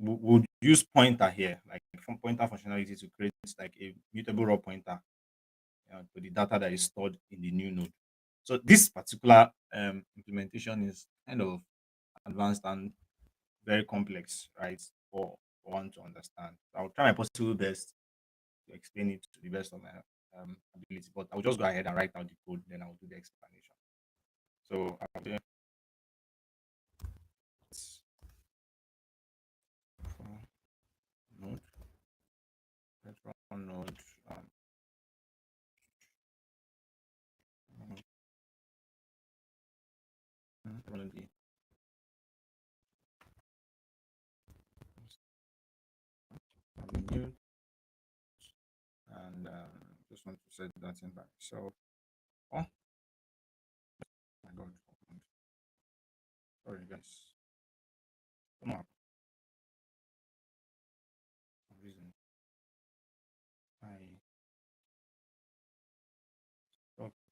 We'll use pointer here, like from pointer functionality to create like a mutable raw pointer to the data that is stored in the new node. So this particular implementation is kind of advanced and very complex, right? For one to understand. I'll try my possible best to explain it to the best of my ability, but I'll just go ahead and write out the code, then I'll do the explanation. So I'll do this for node, let's run node, run the new, and just want to set that in by myself. Oh my god, sorry guys, come on, reason.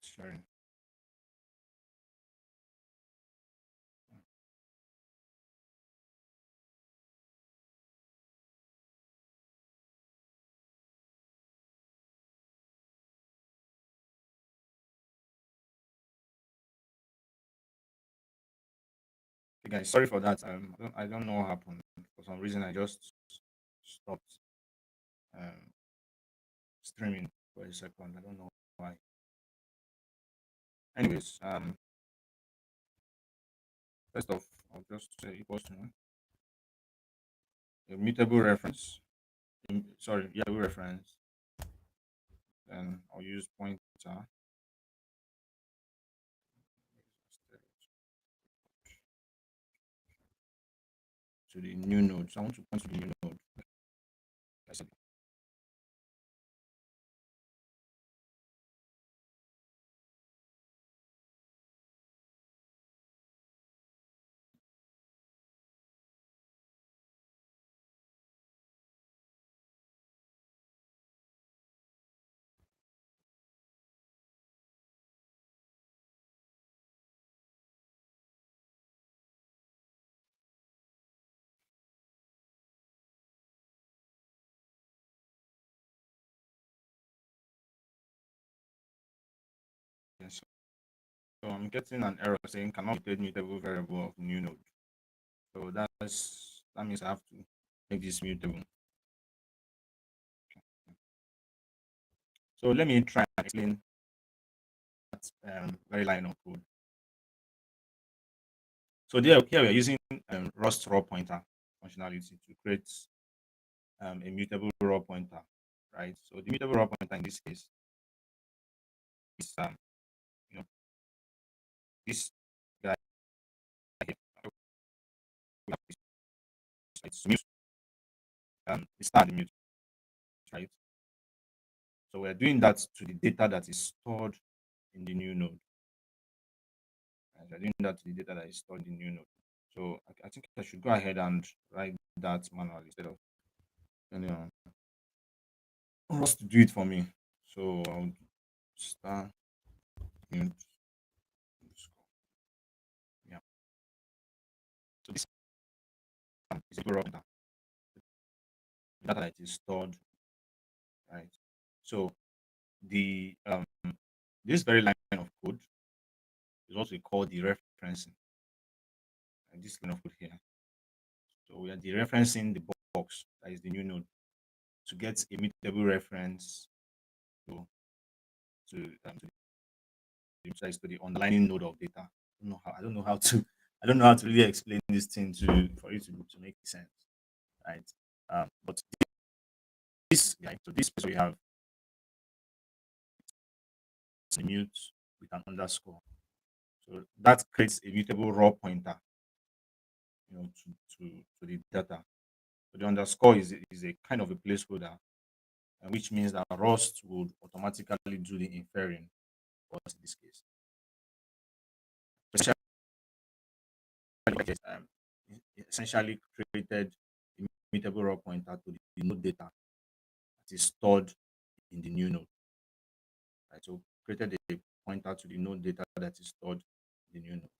Sharing. Okay, guys, sorry for that. I don't know what happened. For some reason, I just stopped um, streaming for a second. I don't know why. Anyways, first off, I'll just say equals to immutable reference. Sorry, yeah, reference. Then I'll use pointer to the new node. So I want to point to the new node. I said, yes. So I'm getting an error saying cannot be mutable variable of new node. So that means I have to make this mutable. So let me try and explain that very line of code. So here we are using Rust raw pointer functionality to create a mutable raw pointer, right? So the mutable raw pointer in this case is you know this guy here. It's mute the star the mute, right? So we're doing that to the data that is stored in the new node. And we're doing that to the data that is stored in the new node. So I think I should go ahead and write that manually instead of you know Rust to do it for me. So I'll start mute. Yeah. So this is a raw data. The data that is stored, right? So the this very line of code is what we call the referencing. And this line of code here. So we are dereferencing the box that is the new node to get a mutable reference to to the underlying node of data. I don't know how to I don't know how to really explain this thing to for it to make sense, right? But this guy, so this place we have is a mute with an underscore. So that creates a mutable raw pointer, to the data. So the underscore is a kind of a placeholder, which means that Rust would automatically do the inferring for us in this case. Essentially, essentially created a mutable raw pointer to the node data that is stored in the new node. Right? So created a pointer to the node data that is stored in the new node.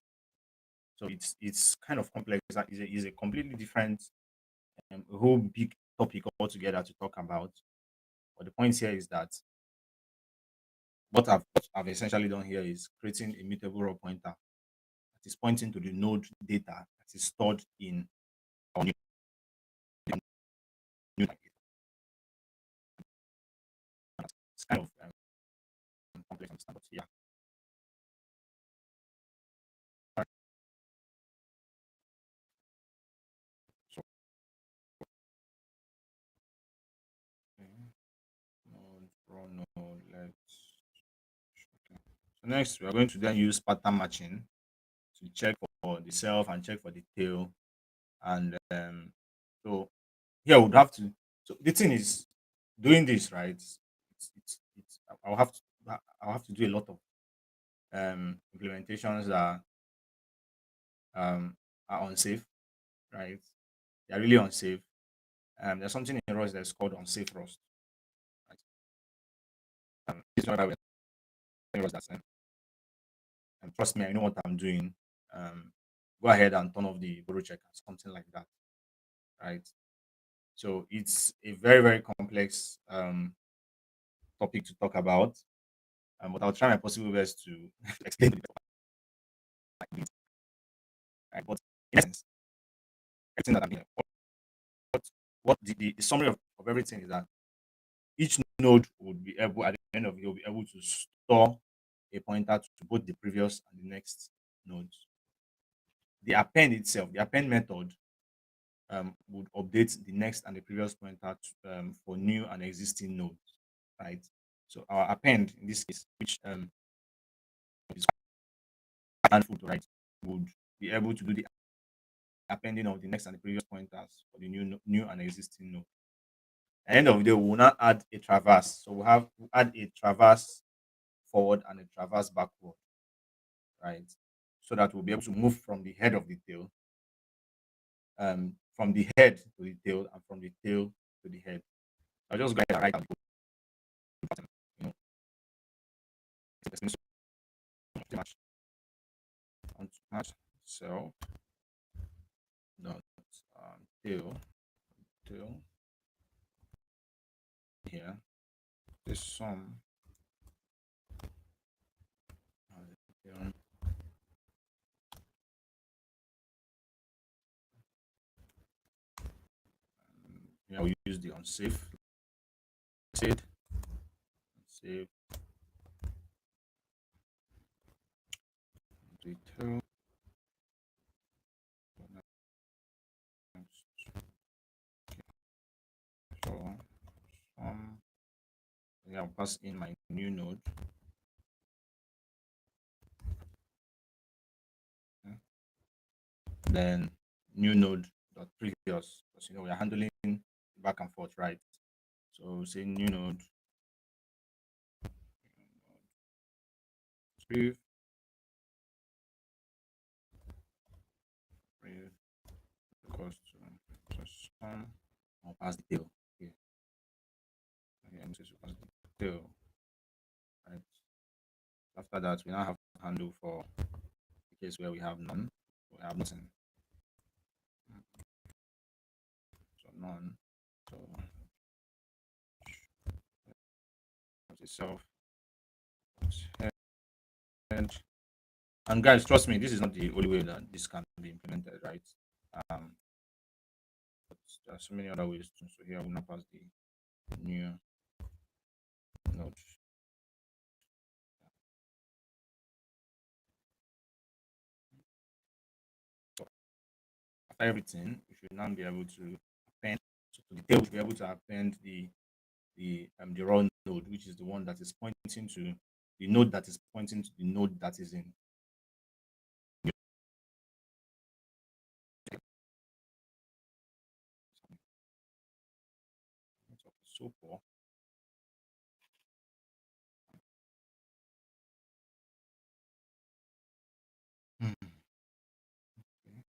So it's kind of complex. Is a completely different, a whole big topic altogether to talk about. But the point here is that what I've essentially done here is creating a mutable raw pointer that is pointing to the node data that is stored in our new it's kind of complex understand, but yeah. All right. So node raw node let's okay. So next we are going to then use pattern matching to check for the self and check for the tail. And so here would have to so the thing is doing this right, it's I'll have to do a lot of implementations that are unsafe, right? They're really unsafe. There's something in Rust that's called unsafe Rust. Right? This is what I will telling us that trust me, I know what I'm doing. Um, Go ahead and turn off the borrow check, something like that, right? So it's a very, very complex topic to talk about, but I'll try my possible best to explain it like this, right? But in essence, everything that I'm doing, what, the summary of everything is that each node would be able, at the end of it, will be able to store a pointer to both the previous and the next nodes. The append itself, the append method would update the next and the previous pointer for new and existing nodes, right? So our append in this case, which is handful to write, would be able to do the appending of the next and the previous pointers for the new and existing node. At the end of the day, we will now add a traverse. So we'll add a traverse forward and a traverse backward, right? So that we'll be able to move from the head of the tail, from the head to the tail, and from the tail to the head. I'll just go ahead and write down the code pattern, you know, it's match on match cell dot tail here. This sum tail, yeah, we'll use the unsafe said save detail. So yeah, I'll pass in my new node. Okay. Then new node dot previous, because we're handling back and forth, right? So say new node prev prev equals to just I'll pass the tail. Okay. Okay, I'm just pass the tail. Right. After that, we now have to handle for the case where we have none. We have nothing. So none. So itself head. And guys, trust me, this is not the only way that this can be implemented, right? Um, but there are so many other ways too. So here we'll now pass the new node. So after everything, we should now be able to append. So to the tail, we should be able to append the raw node, which is the one that is pointing to the node that is pointing to the node that is in. So poor. Hmm. Okay.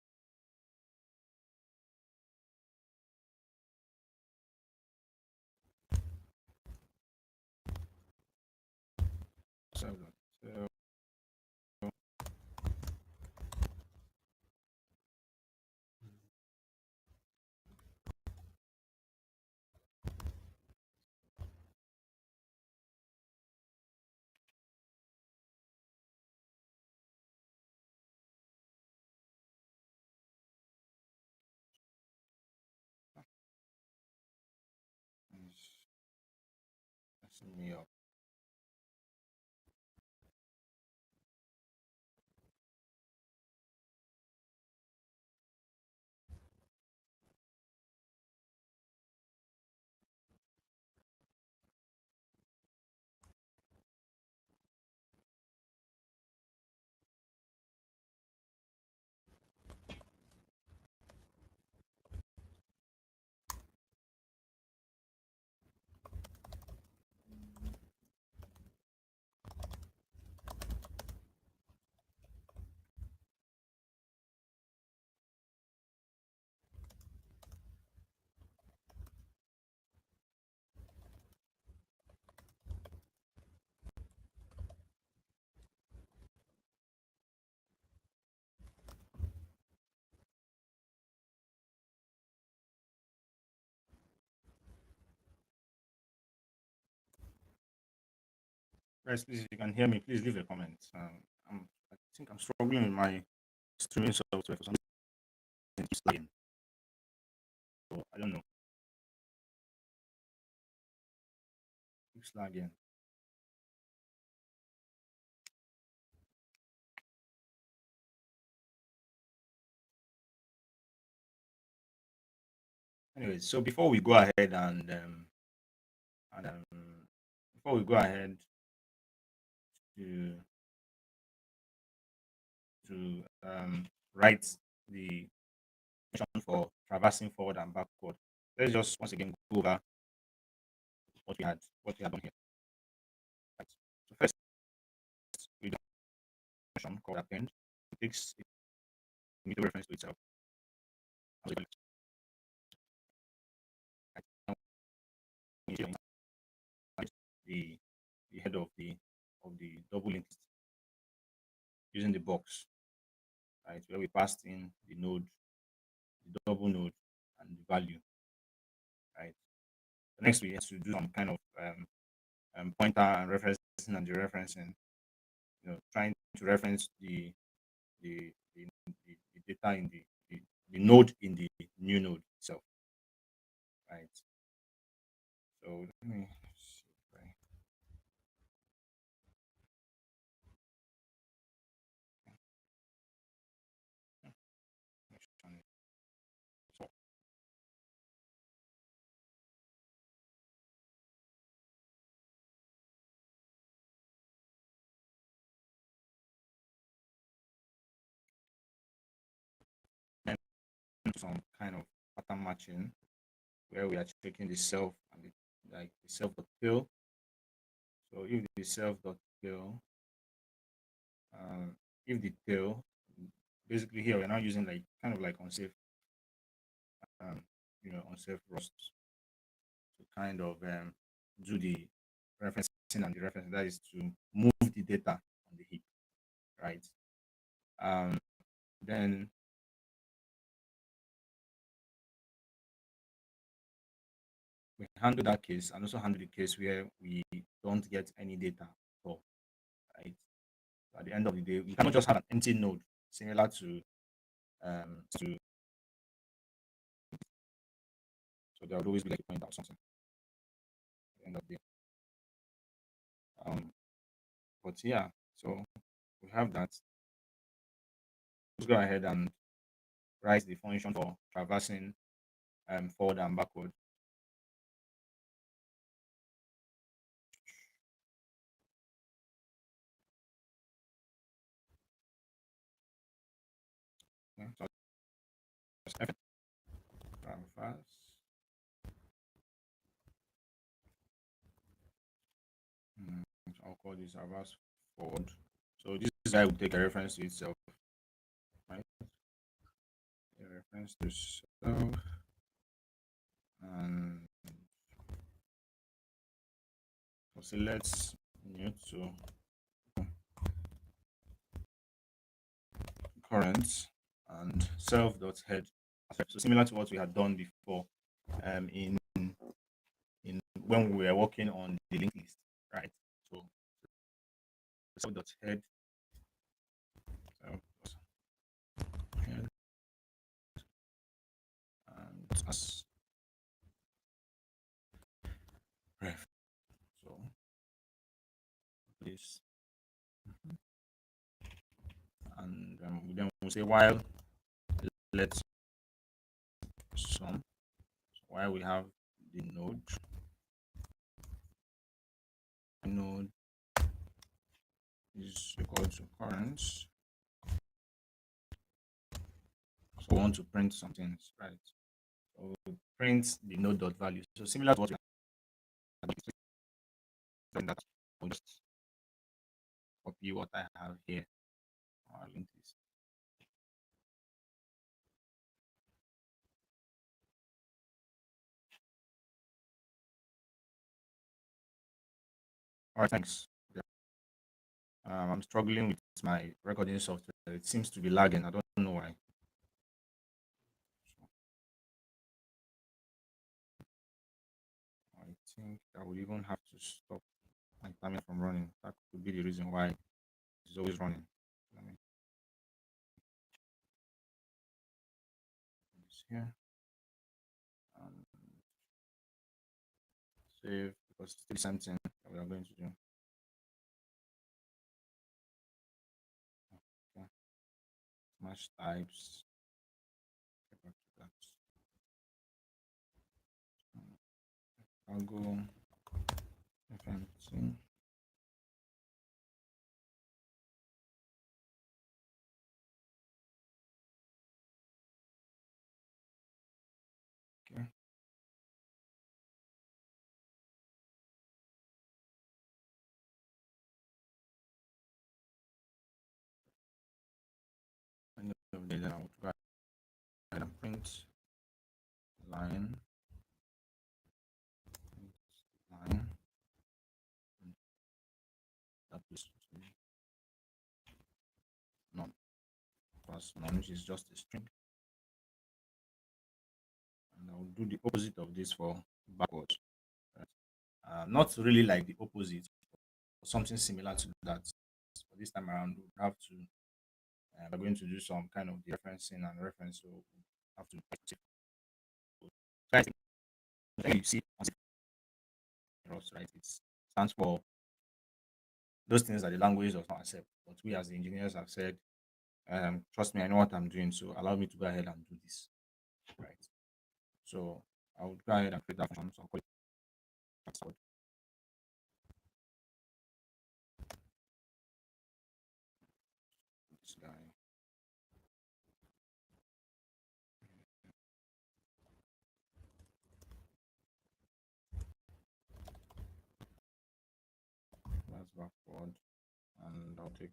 So, messing me up. Guys, please, if you can hear me, please leave a comment. I think I'm struggling with my streaming software for some reason. It keeps lagging. So I don't know. It keeps lagging. Anyways, so before we go ahead and before we go ahead to write the function for traversing forward and backward, let's just once again go over what we had done here. Right. So first, we do a function called append. It takes immediate reference to itself. As we right. Now, we insert the head of the double linked list using the box, right, where we passed in the node, the double node, and the value, right. The next we have to do some kind of pointer and referencing and dereferencing, trying to reference the data in the node in the new node itself, right. So let me see if so then some kind of pattern matching where we are checking the self and the self dot tail. So if the self dot tail, um, if the tail, basically here we're now using like kind of like unsafe, um, unsafe rust to kind of do the referencing and the reference, that is to move the data on the heap, right? Um, then we handle that case and also handle the case where we don't get any data at all, right? At the end of the day, we cannot just have an empty node similar to so there would always be like a point or something at the end of the day. But yeah, so we have that. Let's go ahead and write the function for traversing forward and backward. Okay, so it's F traverse. So I'll call this traverse forward. So this guy will take a reference to itself, right? A reference to itself, and we'll say let's new to current and self dot head. So similar to what we had done before, in when we were working on the linked list, right? So self dot head, self dot head, and as ref. So this, and then we'll say while let's sum, so while we have the node is equal to current. So we want to print something, right? So we print the node dot value. So similar to what we have that, I'll just copy what I have here. I'll link this. All right, thanks. Yeah. I'm struggling with my recording software. It seems to be lagging. I don't know why. So I think I will even have to stop my terminal from running. That could be the reason why it's always running. Let me put this here and save because it's still the same thing that we are going to do. Okay. Smash types. Get back to that. I'll go FMT. Okay. End of the day, then I'll go ahead and print line, print line, and that is none. Plus none, which is just a string. And I'll do the opposite of this for backwards. Right? Not really like the opposite, but something similar to that. But this time around, we have to, we're going to do some kind of dereferencing and reference. So we have to, so you see, right? It stands for those things that the language does not accept. But we as the engineers have said, trust me, I know what I'm doing. So allow me to go ahead and do this. Right. So I would go ahead and create that function. So I'll call it password. This guy. That's backward. And I'll take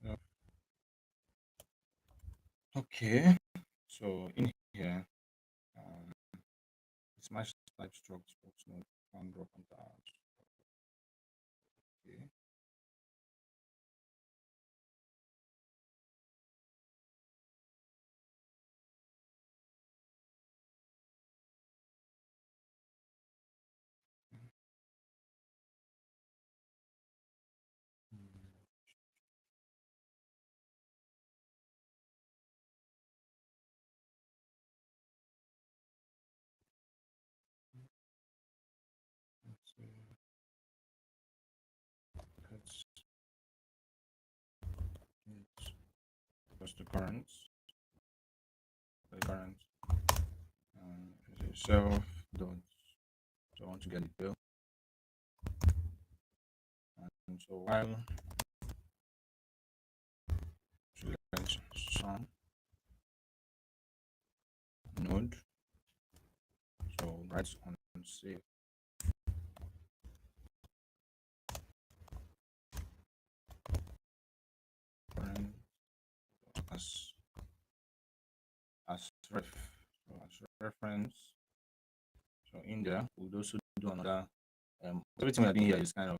so, okay. So in here, um, smash type struct box node can drop and down. Okay. Let's see. Let's get just the current, self dot. So I want to get the bill. And so while select some node, so write on save current as ref, so as reference. So in there, we'll also do another. Everything we're doing here is kind of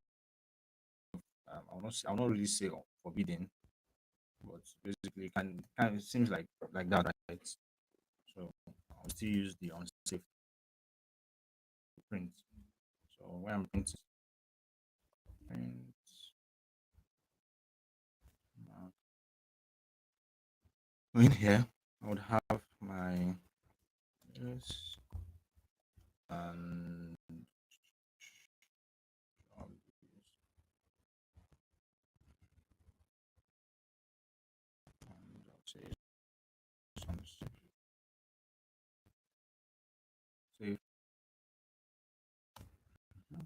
I'll not really say forbidden, but basically kind of seems like that, right? So I'll still use the unsafe print. So when I'm printing print mark in here, I would have my yes and all and I'll say unsafe safe. Mhm.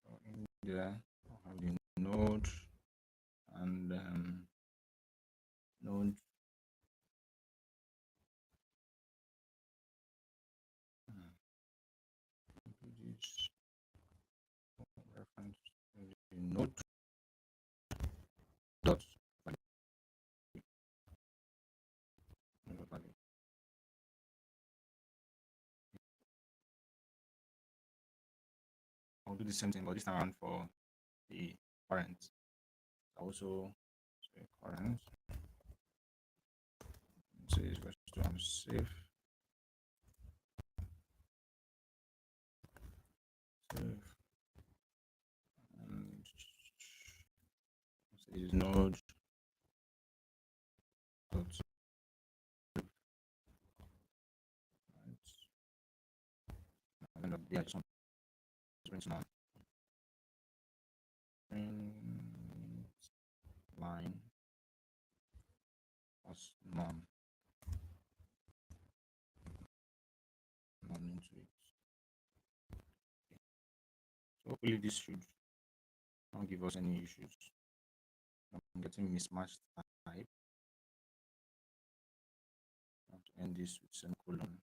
So in there, I'll have the node and node this reference the node dot value, node value. I'll do the same thing, but this time around for the current. Also say current. Say it's equals to unsafe and is node dot right. And then the just want to print now print line plus none into it. So hopefully this should not give us any issues. I'm getting mismatched type. I have to end this with semicolon.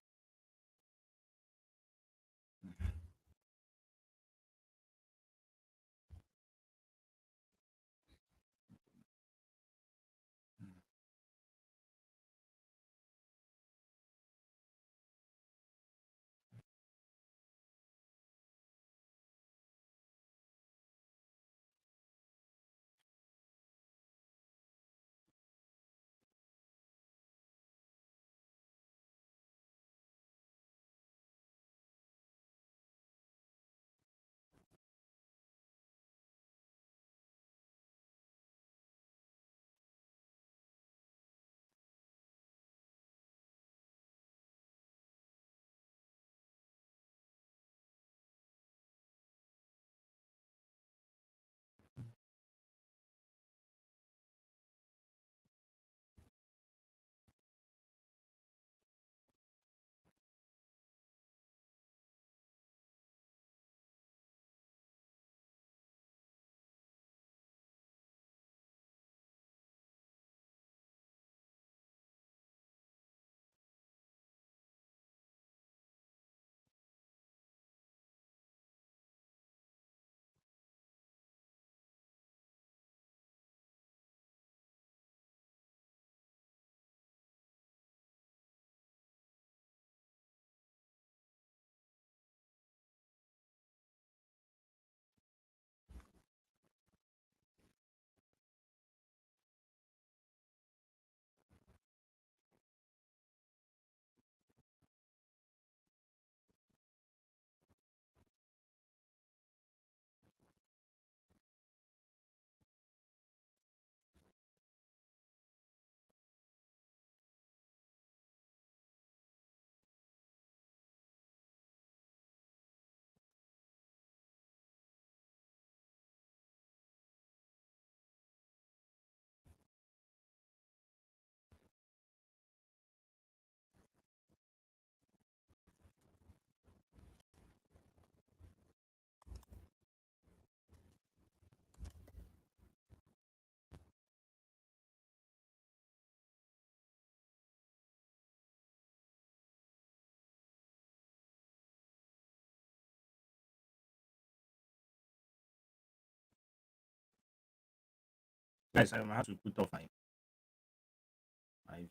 Guys, I have to put off my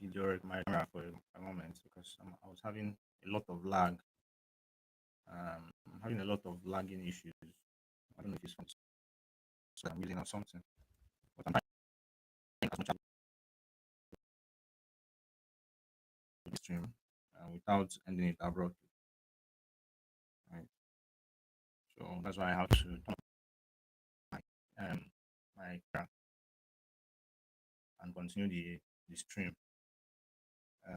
video, my camera for a moment because I was having a lot of lag. I'm having a lot of lagging issues. I don't know if it's from so I'm using or something, but I'm trying as much as the stream without ending it abruptly. Right. So that's why I have to turn off my my camera and continue the stream. Uh,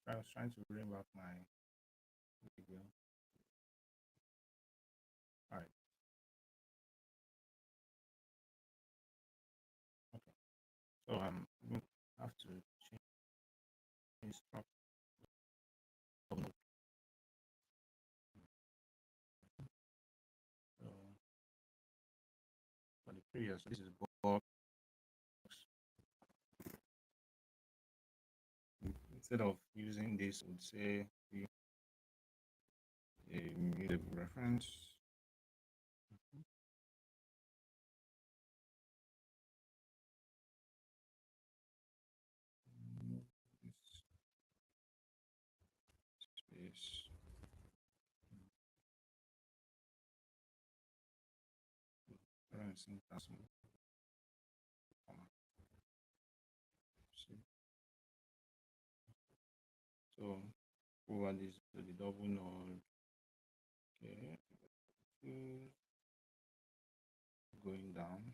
I was trying to bring back my video. All right. Okay. So we have to change structure. So for the previous, this is box. Instead of using this, I would say the immutable reference. This space. Reference in decimal comma. See. So over this to the double node. Okay. Going down.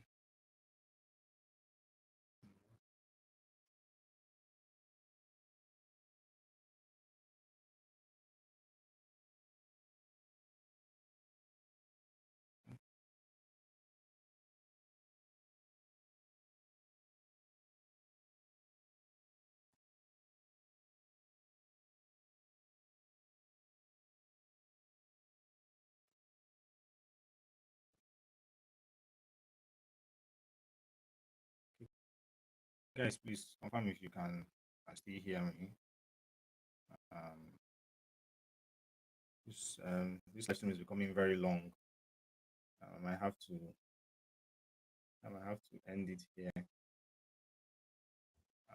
Guys, please confirm if you can still hear me. Um, this lesson is becoming very long. I might have to end it here.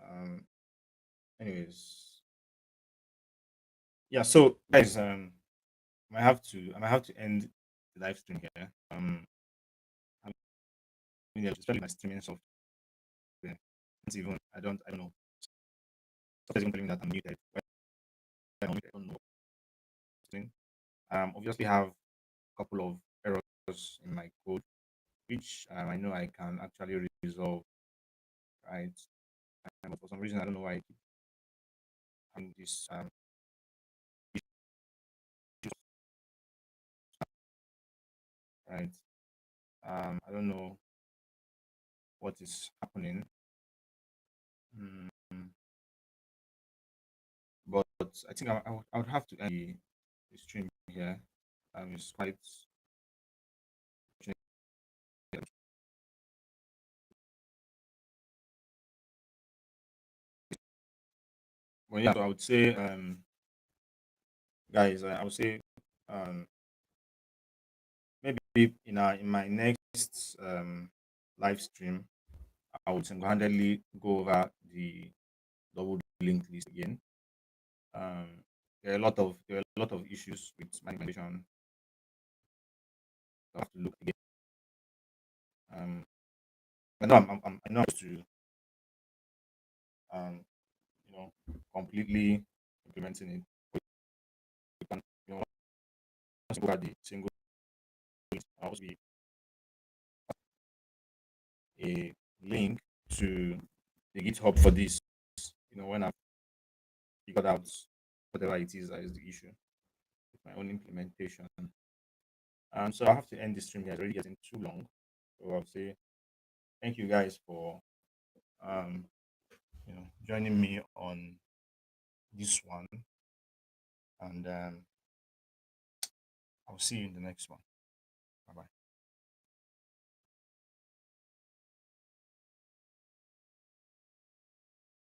Um, anyways, yeah. So guys, I might have to end the live stream here. I mean, especially my streaming software. It's even I don't know. Software is even telling me that I'm muted. I'm muted. I don't know. Obviously have a couple of errors in my code, which I know I can actually resolve, right? But for some reason, I don't know why I keep having this issue, right? I don't know what is happening, mm, but I think I would have to end the stream here. It's quite, well, yeah. So I would say, guys, I would say, um, maybe in my next live stream, I would single-handedly go over the double linked list again. There are a lot of issues with my implementation. I have to look again. Um, I know I'm supposed to um, you know, completely implementing it. We can, once we go at the single list, I'll also be a link to the GitHub for this. When I've figured out whatever it is that is the issue with my own implementation. So I have to end this stream here. It's already getting too long. So I'll say thank you guys for um, joining me on this one, and I'll see you in the next one. Bye bye.